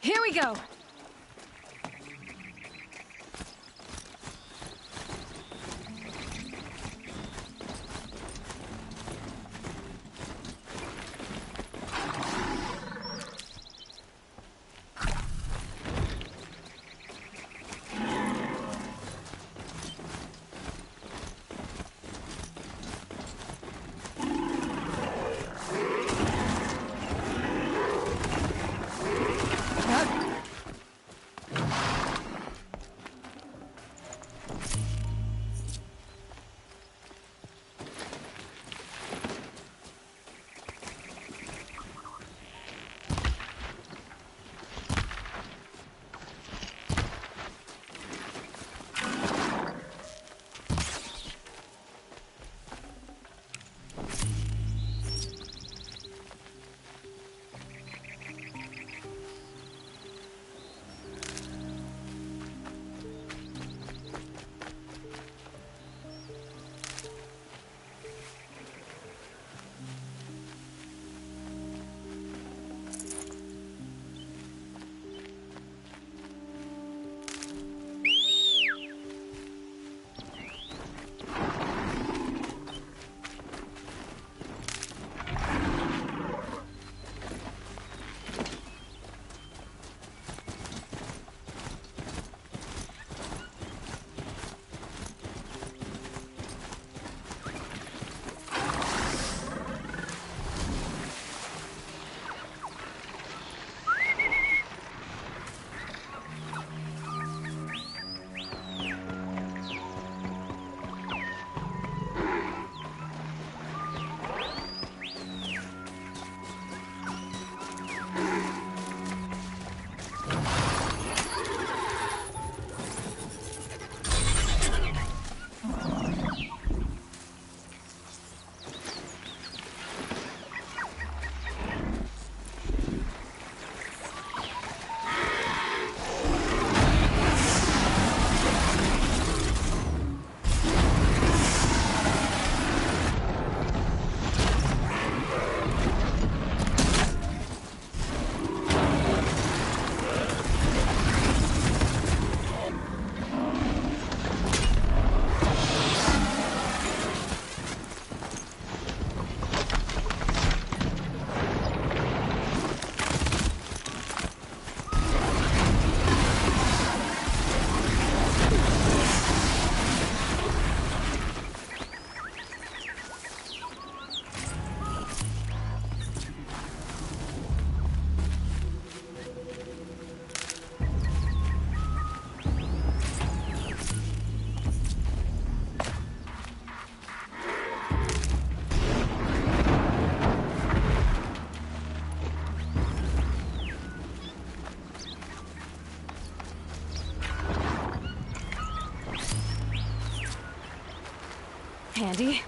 Here we go! handy.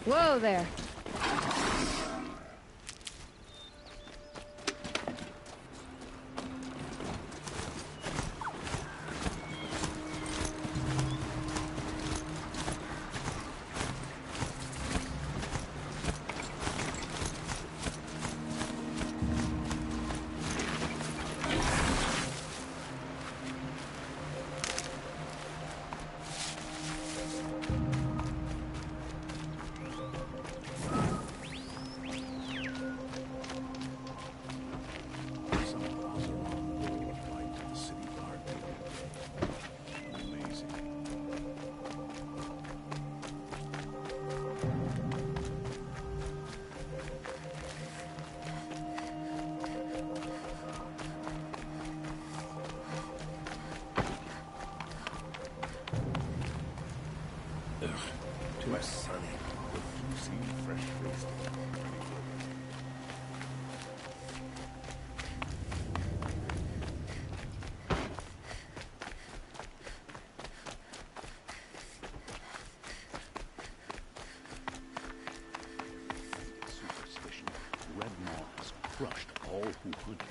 Whoa there. Too sunny. You see fresh-faced. Superstition. Red Maw has crushed all who hunted.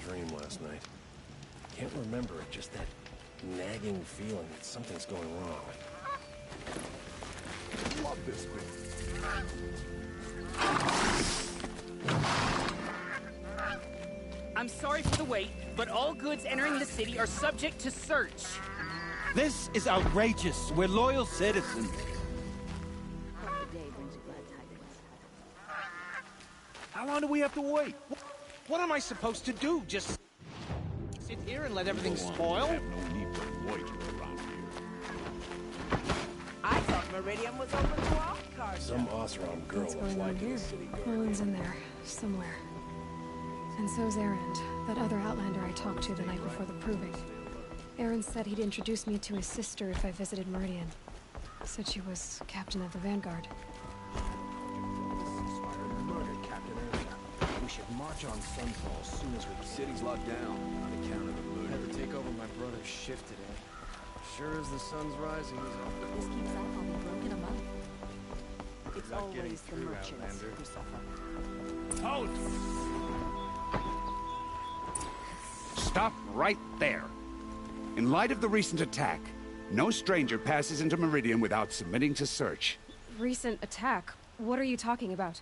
Dream last night. Can't remember it, just that nagging feeling that something's going wrong. Love this bit. I'm sorry for the wait, but all goods entering the city are subject to search. This is outrageous. We're loyal citizens. How long do we have to wait? What am I supposed to do? Just sit here and let everything spoil? I have no need to avoid you around here. I thought Meridian was open to all cars. Some Osram girl What's was going on like in here? the city. Olin's in there, somewhere. And so's Erend, that other Outlander I talked to the night before the proving. Erend said he'd introduce me to his sister if I visited Meridian. Said she was captain of the Vanguard. We should march on Sunfall as soon as we can. City's locked down on account of the murder. Had to take over my brother's shift today. Sure as the sun's rising, he's off the This keeps up, I'll be broken a month. It's Not getting always the through, merchants Outlander. who suffer. Halt! Stop right there. In light of the recent attack, no stranger passes into Meridian without submitting to search. Recent attack? What are you talking about?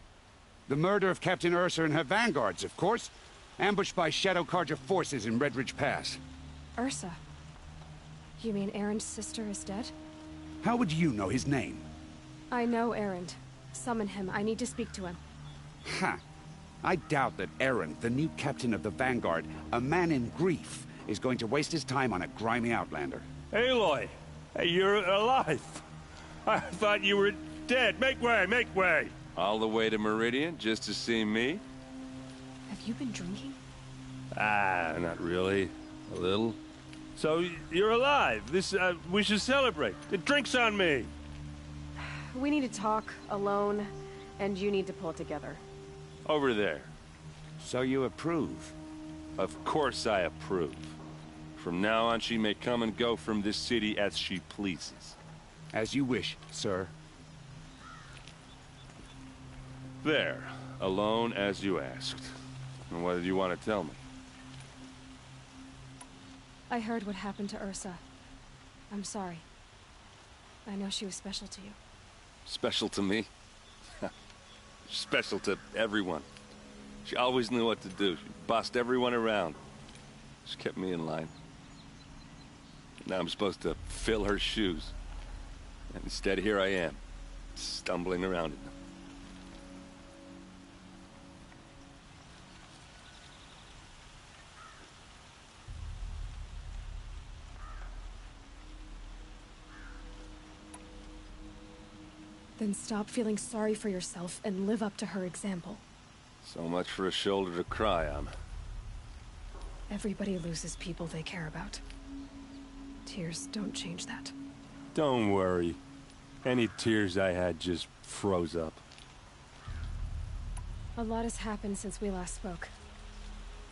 The murder of Captain Ursa and her vanguards, of course. Ambushed by Shadow Carja forces in Redridge Pass. Ursa? You mean Erend's sister is dead? How would you know his name? I know Erend. Summon him. I need to speak to him. Ha! I doubt that Erend, the new captain of the Vanguard, a man in grief, is going to waste his time on a grimy outlander. Aloy! Hey, you're alive! I thought you were dead. dead. Make way, make way. All the way to Meridian just to see me? Have you been drinking? Ah, not really. A little. So, you're alive. We should celebrate. The drink's on me. We need to talk, alone, and you need to pull it together. Over there. So you approve? Of course I approve. From now on, she may come and go from this city as she pleases. As you wish, sir. There. Alone as you asked. And what did you want to tell me? I heard what happened to Ursa. I'm sorry. I know she was special to you. Special to me? Special to everyone. She always knew what to do. She bossed everyone around. She kept me in line. Now I'm supposed to fill her shoes. And instead, here I am, stumbling around in them. Then stop feeling sorry for yourself and live up to her example. So much for a shoulder to cry on. Everybody loses people they care about. Tears don't change that. Don't worry. Any tears I had just froze up. A lot has happened since we last spoke.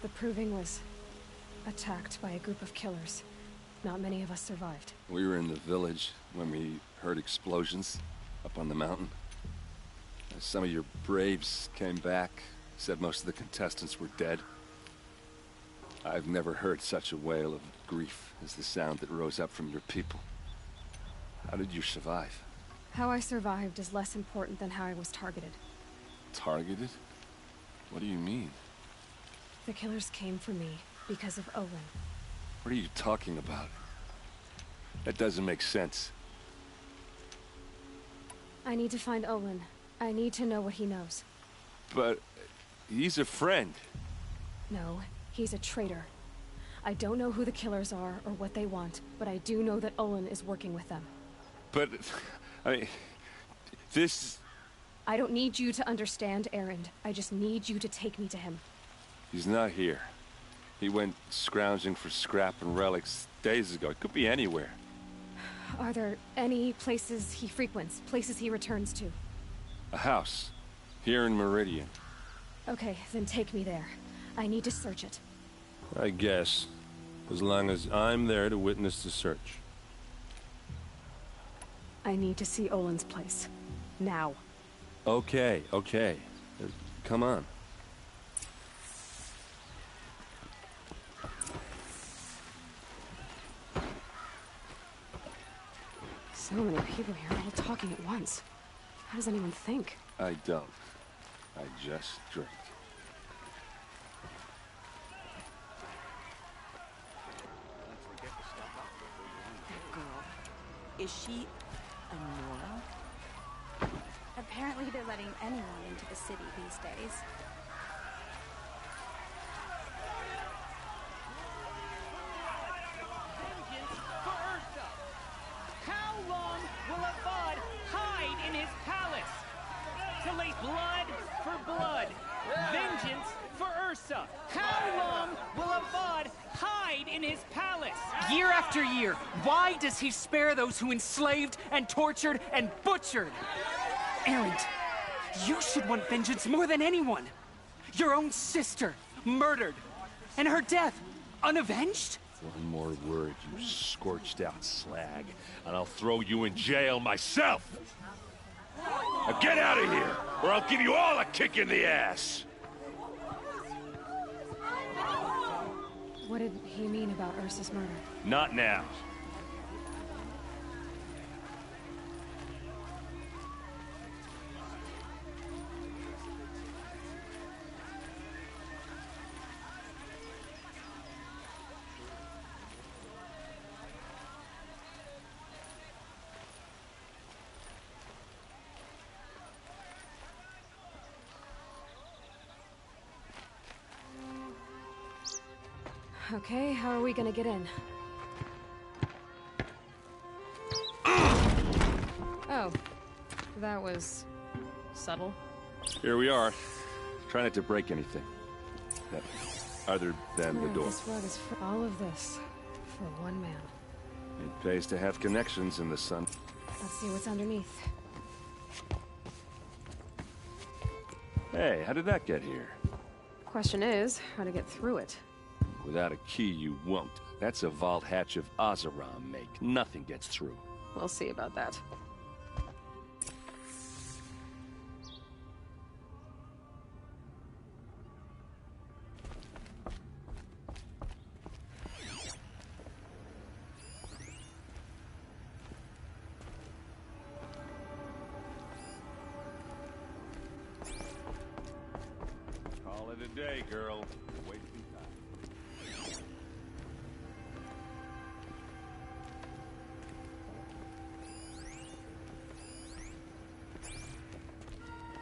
The Proving was attacked by a group of killers. Not many of us survived. We were in the village when we heard explosions up on the mountain. Some of your braves came back, said most of the contestants were dead. I've never heard such a wail of grief as the sound that rose up from your people. How did you survive? How I survived is less important than how I was targeted. Targeted? What do you mean? The killers came for me because of Olin. What are you talking about? That doesn't make sense. I need to find Olin. I need to know what he knows. But he's a friend. No, he's a traitor. I don't know who the killers are or what they want, but I do know that Olin is working with them. But, I mean, this... I don't need you to understand, Erend. I just need you to take me to him. He's not here. He went scrounging for scrap and relics days ago. It could be anywhere. Are there any places he frequents? Places he returns to? A house. Here in Meridian. Okay, then take me there. I need to search it. I guess. As long as I'm there to witness the search. I need to see Olin's place. Now. Okay, okay. Come on. So many people here, all talking at once. How does anyone think? I don't. I just drink. That girl. Is she a Nora? Apparently they're letting anyone into the city these days. How long will Avad hide in his palace? To lay blood for blood. Vengeance for Ursa. How long will Avad hide in his palace? Year after year, why does he spare those who enslaved and tortured and butchered? Erend, you should want vengeance more than anyone. Your own sister, murdered. And her death, unavenged? One more word, you scorched-out slag, and I'll throw you in jail myself! Now get out of here, or I'll give you all a kick in the ass! What did he mean about Ursa's murder? Not now. Okay, how are we gonna get in? Oh, That was... subtle. Here we are. Try not to break anything. Other than the door. This rug is for all of this. For one man. It pays to have connections in the sun. Let's see what's underneath. Hey, how did that get here? Question is, how to get through it. Without a key, you won't. That's a vault hatch of Azeram make. Nothing gets through. We'll see about that. Call it a day, girl. You're wasting time.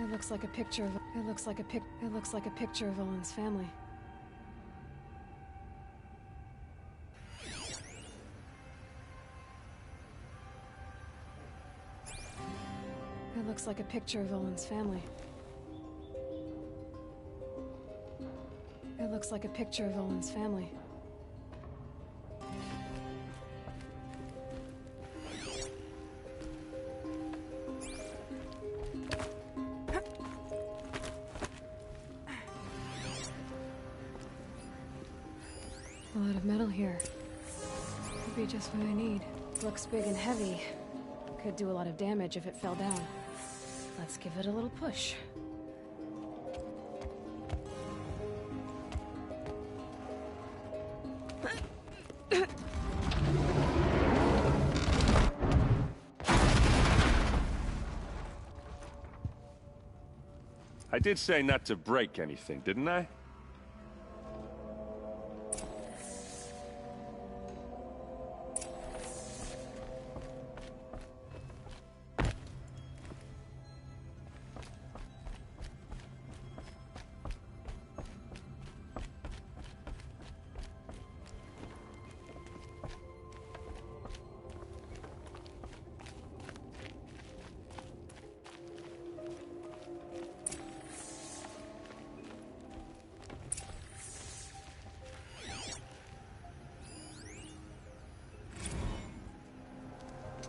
It looks like a picture of... It looks like a picture of Olin's family. It looks like a picture of Olin's family. It looks like a picture of Olin's family. A lot of metal here. Could be just what I need. Looks big and heavy. Could do a lot of damage if it fell down. Let's give it a little push. I did say not to break anything, didn't I?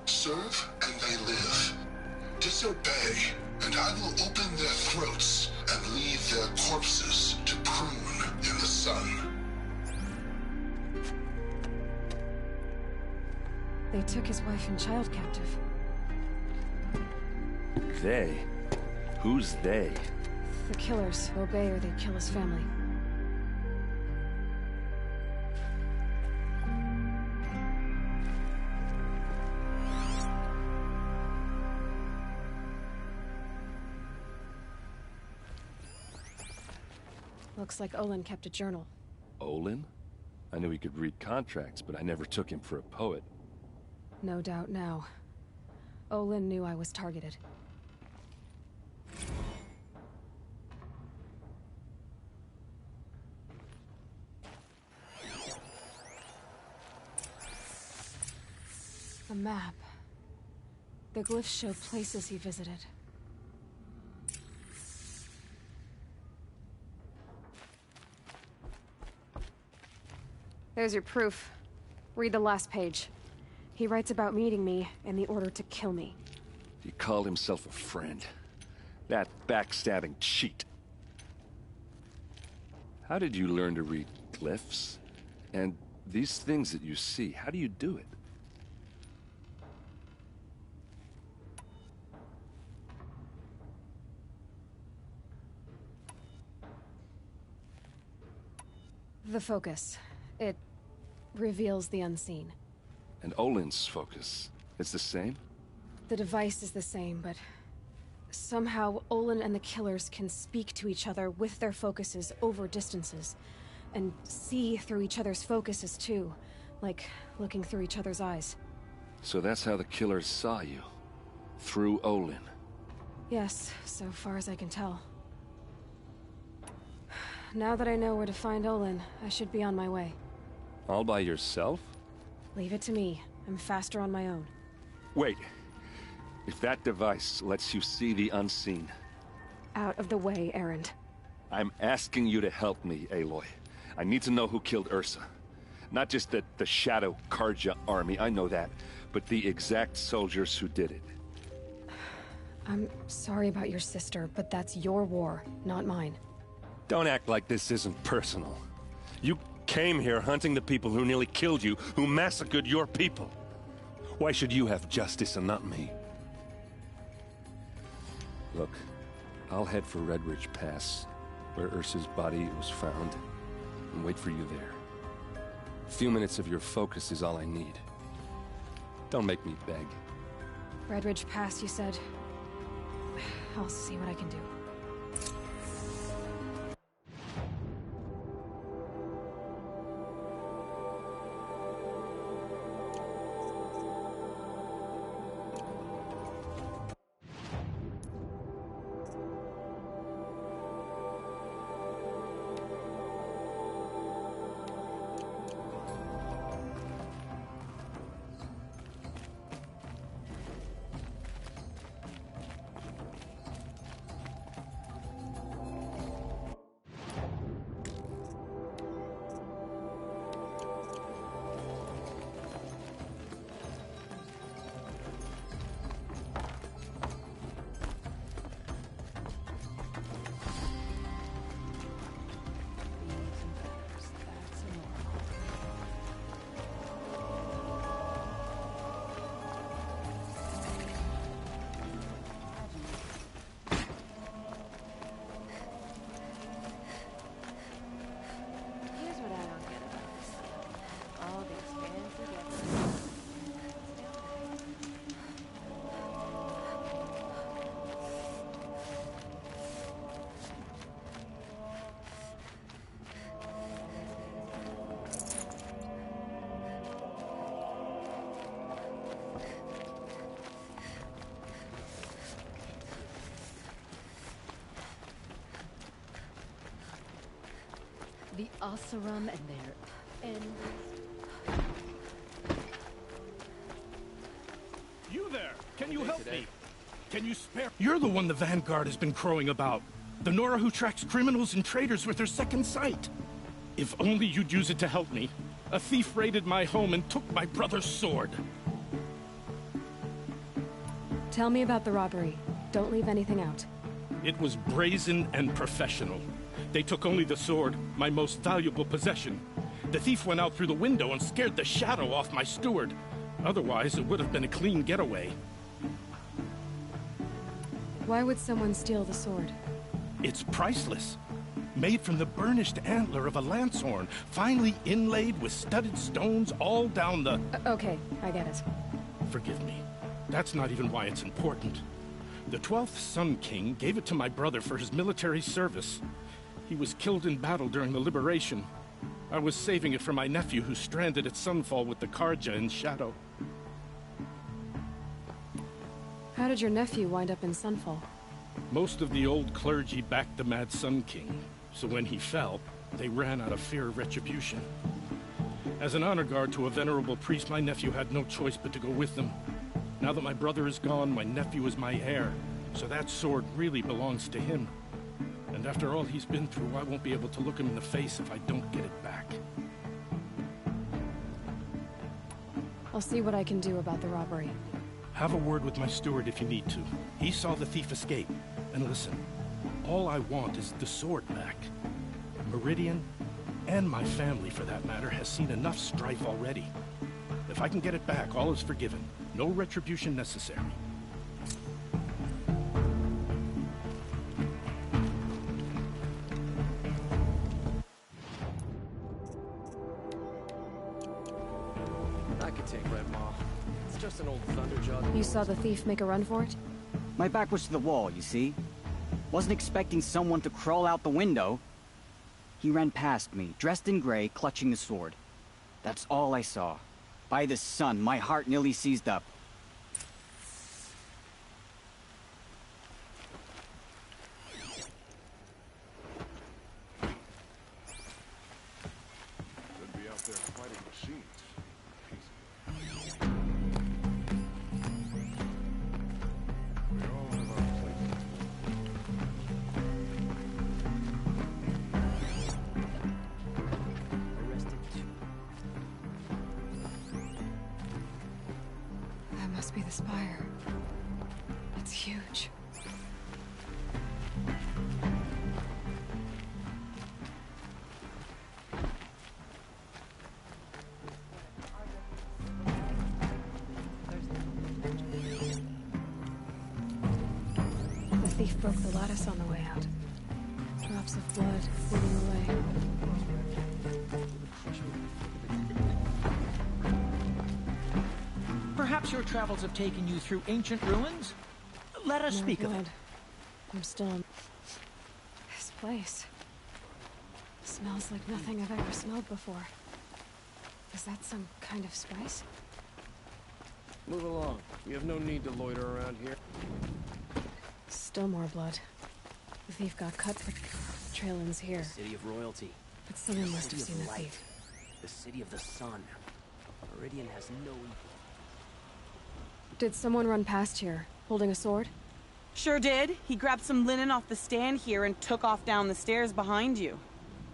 Serve and they live. Disobey, and I will open their throats and leave their corpses to prune in the sun. They took his wife and child captive. They? Who's they? The killers. Obey or they kill his family. Looks like Olin kept a journal. Olin? I knew he could read contracts, but I never took him for a poet. No doubt now. Olin knew I was targeted. A map. The glyphs show places he visited. There's your proof. Read the last page. He writes about meeting me and the order to kill me. He called himself a friend. That backstabbing cheat. How did you learn to read glyphs? And these things that you see, how do you do it? The focus. It reveals the unseen. And Olin's focus, it's the same? The device is the same, but somehow Olin and the killers can speak to each other with their focuses over distances, and see through each other's focuses too, like looking through each other's eyes. So that's how the killers saw you? Through Olin? Yes, so far as I can tell. Now that I know where to find Olin, I should be on my way. All by yourself? Leave it to me. I'm faster on my own. Wait. If that device lets you see the unseen... Out of the way, Erend. I'm asking you to help me, Aloy. I need to know who killed Ursa. Not just the Shadow Karja army, I know that, but the exact soldiers who did it. I'm sorry about your sister, but that's your war, not mine. Don't act like this isn't personal. You came here hunting the people who nearly killed you, who massacred your people. Why should you have justice and not me? Look, I'll head for Red Ridge Pass, where Ursa's body was found, and wait for you there. A few minutes of your focus is all I need. Don't make me beg. Red Ridge Pass, you said? I'll see what I can do. The Oseram and their end. You there! Can you help me? Can you spare? You're the one the Vanguard has been crowing about. The Nora who tracks criminals and traitors with her second sight. If only you'd use it to help me. A thief raided my home and took my brother's sword. Tell me about the robbery. Don't leave anything out. It was brazen and professional. They took only the sword, my most valuable possession. The thief went out through the window and scared the shadow off my steward. Otherwise, it would have been a clean getaway. Why would someone steal the sword? It's priceless. Made from the burnished antler of a lancehorn, finely inlaid with studded stones all down the... Okay, I get it. Forgive me. That's not even why it's important. The 12th Sun King gave it to my brother for his military service. He was killed in battle during the Liberation. I was saving it for my nephew who's stranded at Sunfall with the Karja in Shadow. How did your nephew wind up in Sunfall? Most of the old clergy backed the Mad Sun King, so when he fell, they ran out of fear of retribution. As an honor guard to a venerable priest, my nephew had no choice but to go with them. Now that my brother is gone, my nephew is my heir, so that sword really belongs to him. And after all he's been through, I won't be able to look him in the face if I don't get it back. I'll see what I can do about the robbery. Have a word with my steward if you need to. He saw the thief escape. And listen, all I want is the sword back. Meridian, and my family for that matter, has seen enough strife already. If I can get it back, all is forgiven. No retribution necessary. I could take Red Maw. It's just an old thunder job. You saw the thief make a run for it? My back was to the wall, you see? Wasn't expecting someone to crawl out the window. He ran past me, dressed in gray, clutching the sword. That's all I saw. By the sun, my heart nearly seized up. Could be out there fighting machines. must be the spire. It's huge. The thief broke the lattice on the way out. Drops of blood leading away. Perhaps your travels have taken you through ancient ruins? Let us speak of it. I'm still in this place. Smells like nothing I've ever smelled before. Is that some kind of spice? Move along. We have no need to loiter around here. Still more blood. The thief got cut, but trail ends here. The city of royalty. But someone The must have city seen of the light. thief. The city of the sun. Meridian has no equal. Did someone run past here, holding a sword? Sure did. He grabbed some linen off the stand here and took off down the stairs behind you.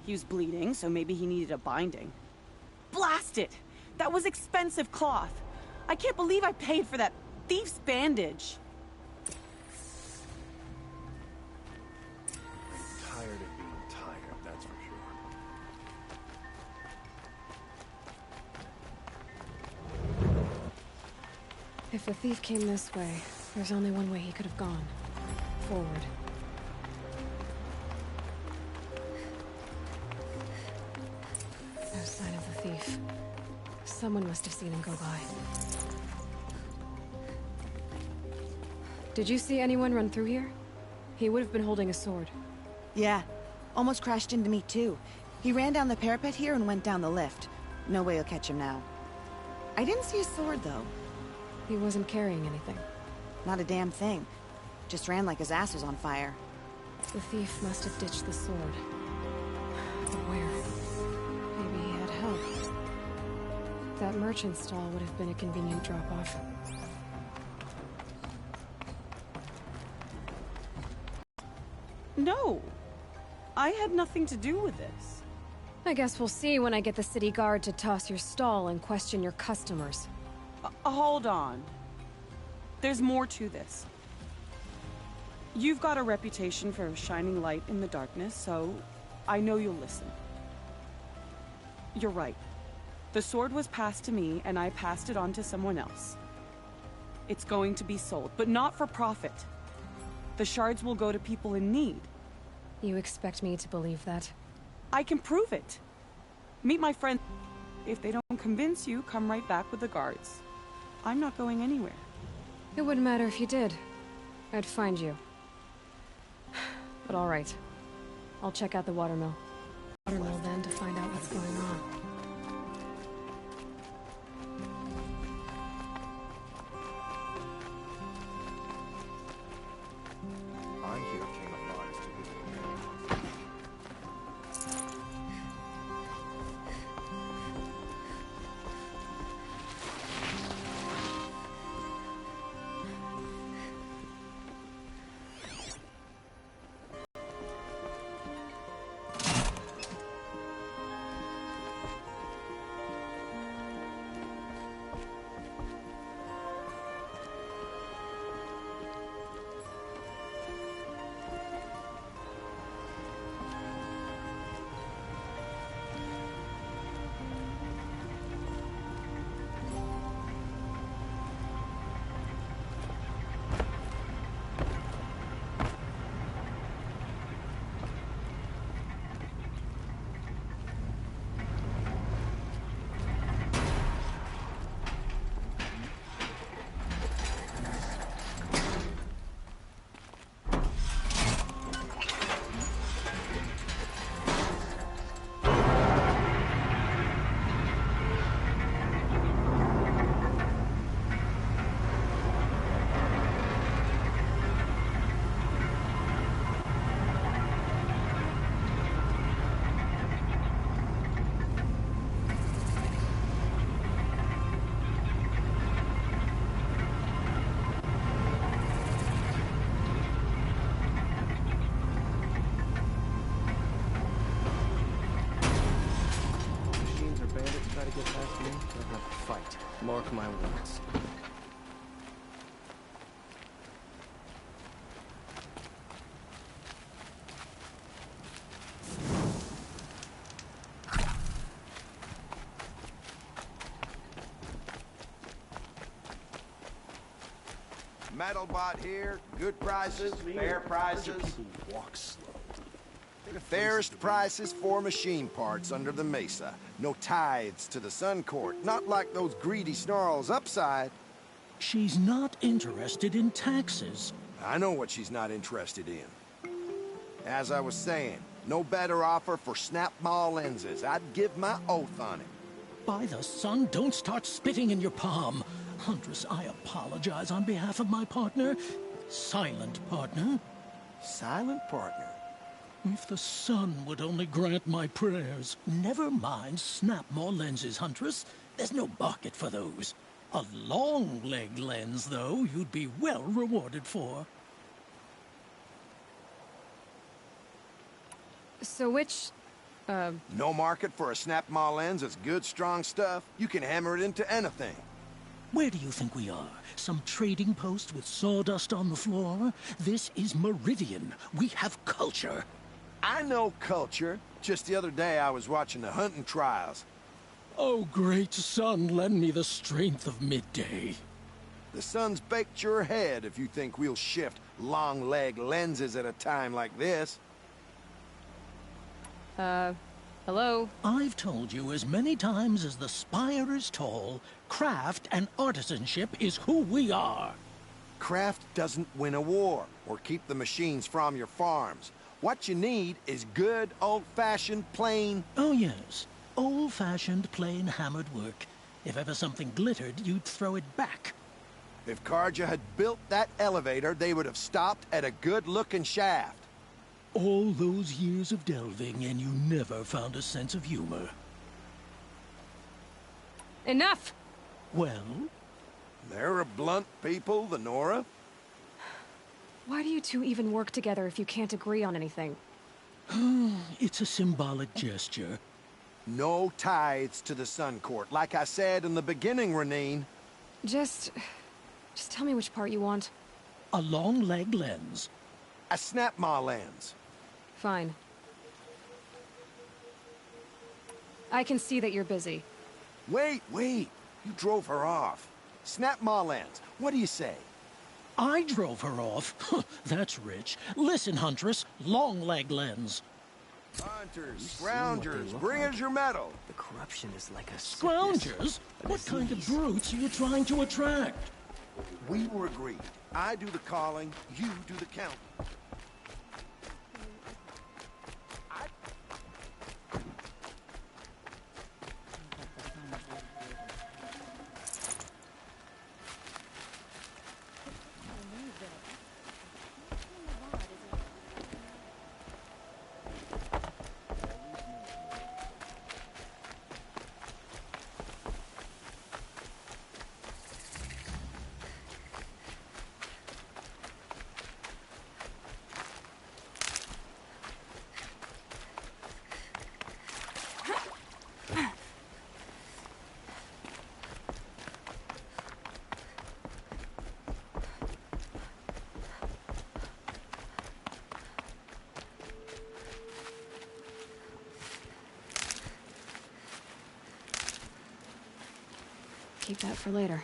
He was bleeding, so maybe he needed a binding. Blast it! That was expensive cloth. I can't believe I paid for that thief's bandage. I'm tired of being tired, that's for sure. If the thief came this way, there's only one way he could have gone. Forward. No sign of the thief. Someone must have seen him go by. Did you see anyone run through here? He would have been holding a sword. Yeah. Almost crashed into me, too. He ran down the parapet here and went down the lift. No way you'll catch him now. I didn't see a sword, though. He wasn't carrying anything. Not a damn thing. Just ran like his ass was on fire. The thief must have ditched the sword. But where? Maybe he had help. That merchant stall would have been a convenient drop-off. No. I had nothing to do with this. I guess we'll see when I get the city guard to toss your stall and question your customers. Hold on. There's more to this. You've got a reputation for shining light in the darkness, so I know you'll listen. You're right. The sword was passed to me, and I passed it on to someone else. It's going to be sold, but not for profit. The shards will go to people in need. You expect me to believe that? I can prove it. Meet my friend. If they don't convince you, come right back with the guards. I'm not going anywhere. It wouldn't matter if you did. I'd find you. But all right. I'll check out the watermill. Watermill then to find out what's going on. I hear King of Mars to be. Machines or bandits try to get past me, they'll have to fight. Mark my words. Metal bought here, good prices, fair prices. Walk slow. Fairest prices for machine parts under the mesa. No tithes to the Sun Court, not like those greedy snarls upside. She's not interested in taxes. I know what she's not interested in. As I was saying, no better offer for snap-maw lenses. I'd give my oath on it. By the sun, don't start spitting in your palm. Huntress, I apologize on behalf of my partner. Silent partner. Silent partner? If the sun would only grant my prayers. Never mind snap-maw lenses, Huntress. There's no market for those. A long-leg lens, though, you'd be well rewarded for. So which, No market for a snap-maw lens that's good, strong stuff? You can hammer it into anything. Where do you think we are? Some trading post with sawdust on the floor? This is Meridian. We have culture. I know culture. Just the other day I was watching the hunting trials. Oh, great sun, lend me the strength of midday. The sun's baked your head if you think we'll shift long-leg lenses at a time like this. Hello? I've told you as many times as the spire is tall, craft and artisanship is who we are. Craft doesn't win a war or keep the machines from your farms. What you need is good, old-fashioned, plain... Oh, yes. Old-fashioned, plain hammered work. If ever something glittered, you'd throw it back. If Carja had built that elevator, they would have stopped at a good-looking shaft. All those years of delving, and you never found a sense of humor. Enough! Well? They're a blunt people, the Nora. Why do you two even work together if you can't agree on anything? It's a symbolic gesture. No tithes to the Sun Court, like I said in the beginning, Renine. Just tell me which part you want. A long-leg lens. A snap-maw lens. Fine. I can see that you're busy. Wait. You drove her off. Snap-maw lens. What do you say? I drove her off? That's rich. Listen, Huntress. Long-leg lens. Hunters, scroungers, bring us your metal. The corruption is like a Scroungers? What kind of brutes are you trying to attract? We were agreed. I do the calling, you do the counting. Keep that for later.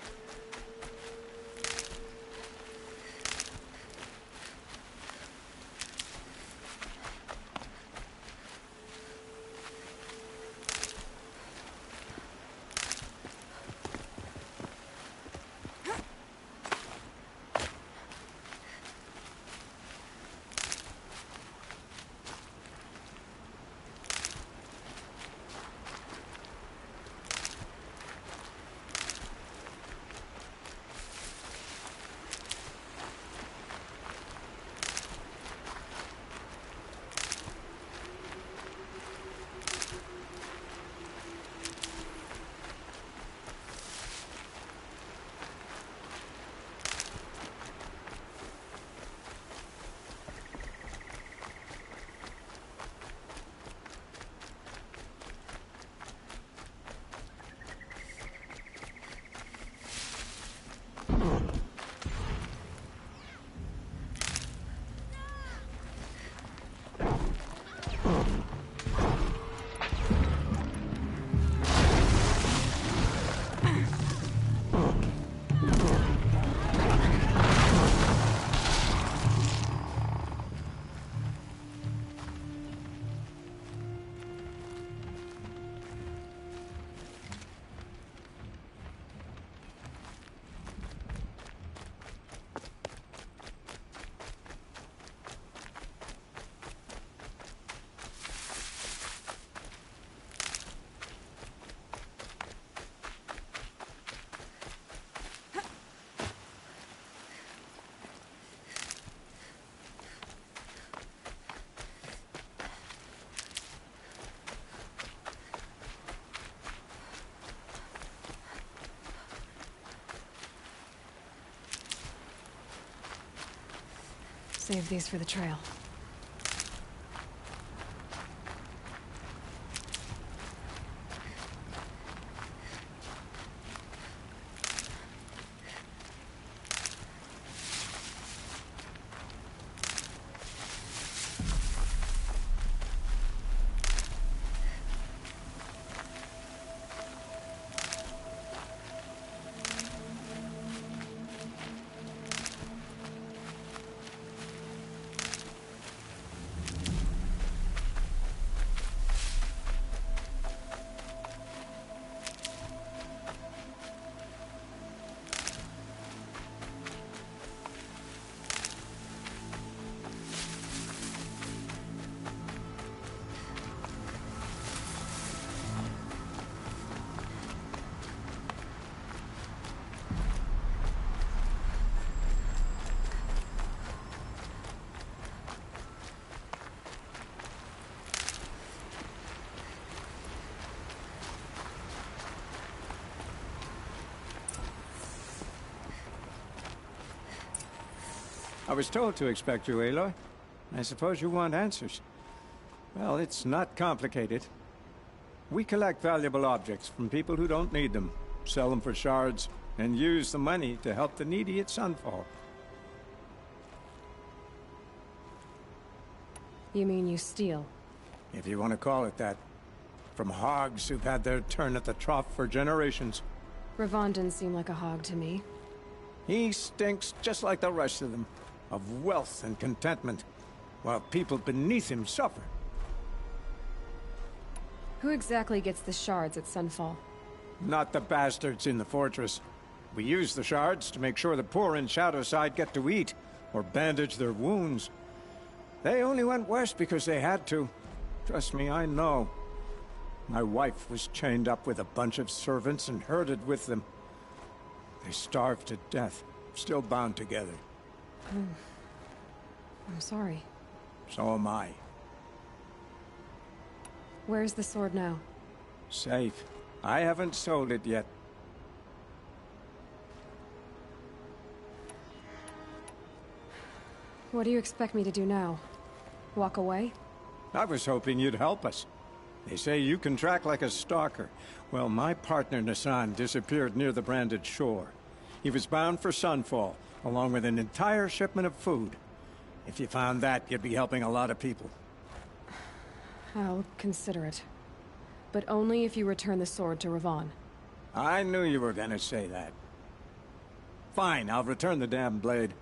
Save these for the trail. I was told to expect you, Aloy. I suppose you want answers. Well, it's not complicated. We collect valuable objects from people who don't need them, sell them for shards, and use the money to help the needy at Sunfall. You mean you steal? If you want to call it that. From hogs who've had their turn at the trough for generations. Ravon didn't seem like a hog to me. He stinks just like the rest of them, of wealth and contentment, while people beneath him suffer. Who exactly gets the shards at Sunfall? Not the bastards in the fortress. We use the shards to make sure the poor in Shadowside get to eat, or bandage their wounds. They only went west because they had to. Trust me, I know. My wife was chained up with a bunch of servants and herded with them. They starved to death, still bound together. I'm sorry. So am I. Where's the sword now? Safe. I haven't sold it yet. What do you expect me to do now? Walk away? I was hoping you'd help us. They say you can track like a stalker. Well, my partner Nassan disappeared near the branded shore. He was bound for Sunfall, along with an entire shipment of food. If you found that, you'd be helping a lot of people. I'll consider it. But only if you return the sword to Ravon. I knew you were gonna say that. Fine, I'll return the damn blade.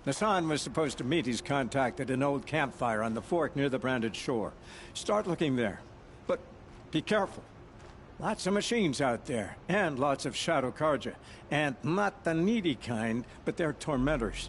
Nassan was supposed to meet his contact at an old campfire on the fork near the branded shore. Start looking there. But be careful. Lots of machines out there, and lots of Shadow Karja. And not the needy kind, but they're tormentors.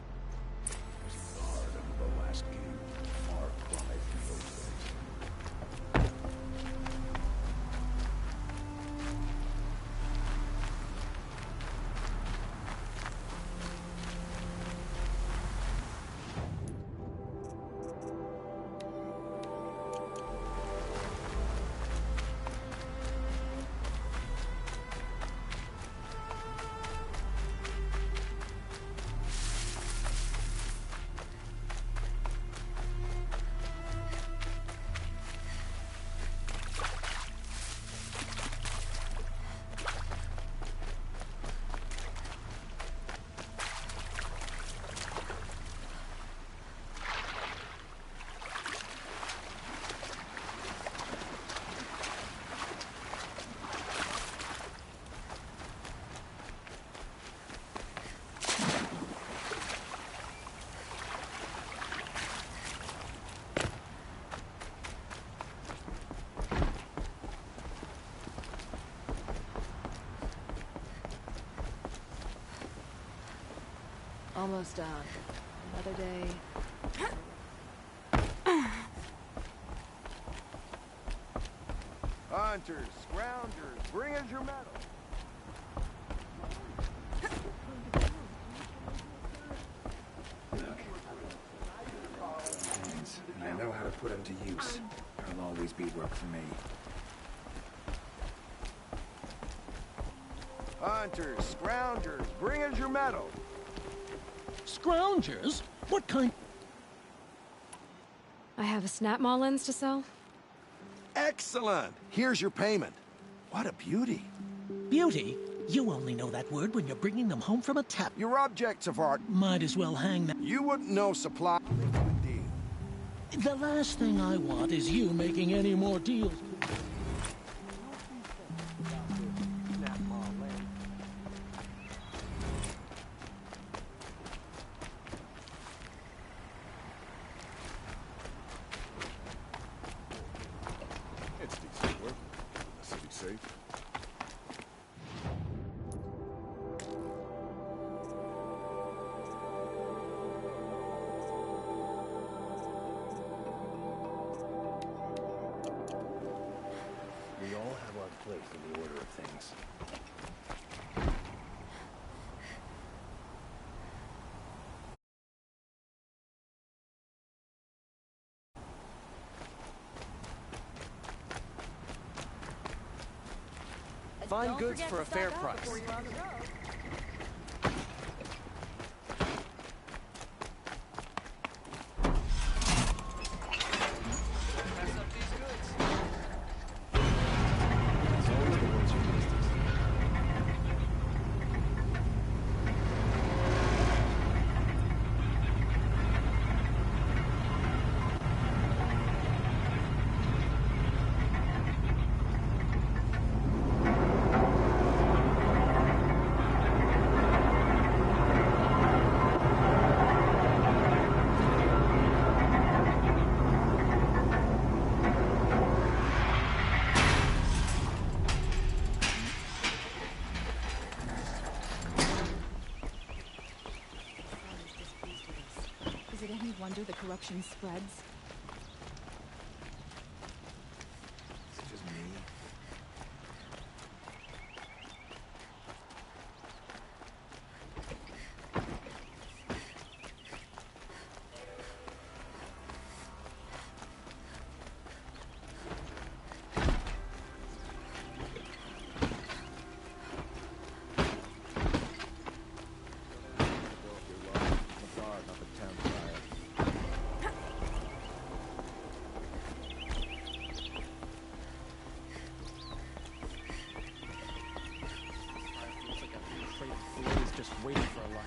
Almost done. Another day. Hunters, scroungers, bring us your metal. And I know how to put them to use. There'll always be work for me. Hunters, scroungers, bring us your metal. Scroungers? What kind? I have a snap maw lens to sell. Excellent! Here's your payment. What a beauty. Beauty? You only know that word when you're bringing them home from a tap. Your objects of art. Might as well hang them. You wouldn't know supply. The last thing I want is you making any more deals. It's decent work. A civic safe. We all have our place in the order of things. Find goods for a fair price. Is it any wonder the corruption spreads? Is it just me? Just waiting for a light.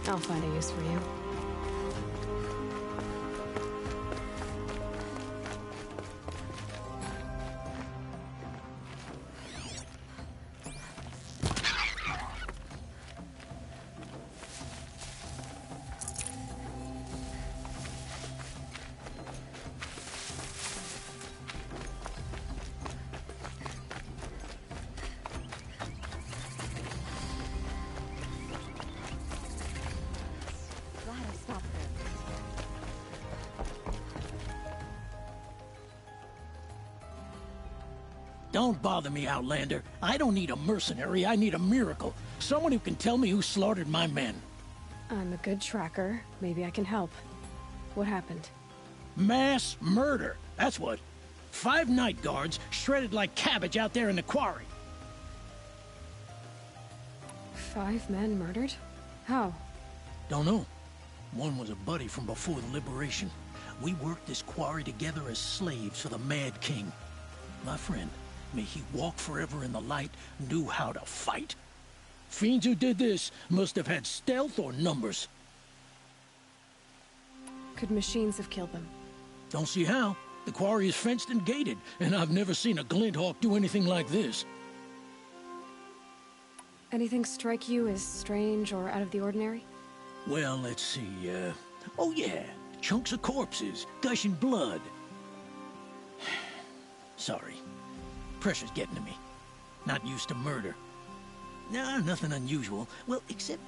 I'll find a use for you. Don't bother me, Outlander. I don't need a mercenary, I need a miracle. Someone who can tell me who slaughtered my men. I'm a good tracker. Maybe I can help. What happened? Mass murder, that's what. 5 night guards shredded like cabbage out there in the quarry. 5 men murdered? How? Don't know. One was a buddy from before the liberation. We worked this quarry together as slaves for the Mad King. My friend, may he walk forever in the light, knew how to fight. Fiends who did this must have had stealth or numbers. Could machines have killed them? Don't see how. The quarry is fenced and gated, and I've never seen a Glinthawk do anything like this. Anything strike you as strange or out of the ordinary? Well, let's see, oh yeah, chunks of corpses, gushing blood. Sorry. pressure's getting to me. Not used to murder. Nah, nothing unusual. Well, except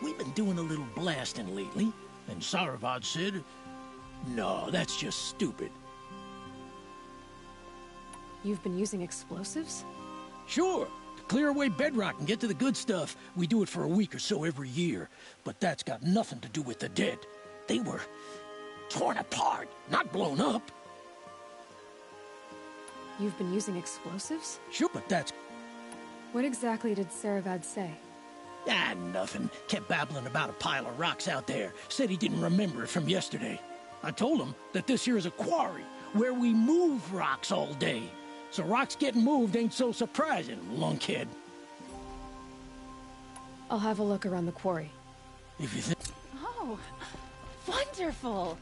we've been doing a little blasting lately, and Saravad said, no, that's just stupid. You've been using explosives? Sure. To clear away bedrock and get to the good stuff, we do it for a week or so every year. But that's got nothing to do with the dead. They were torn apart, not blown up. You've been using explosives? Sure, but that's... What exactly did Saravad say? Ah, nothing. Kept babbling about a pile of rocks out there. Said he didn't remember it from yesterday. I told him that this here is a quarry, where we move rocks all day. So rocks getting moved ain't so surprising, lunkhead. I'll have a look around the quarry. If you think... Oh, wonderful!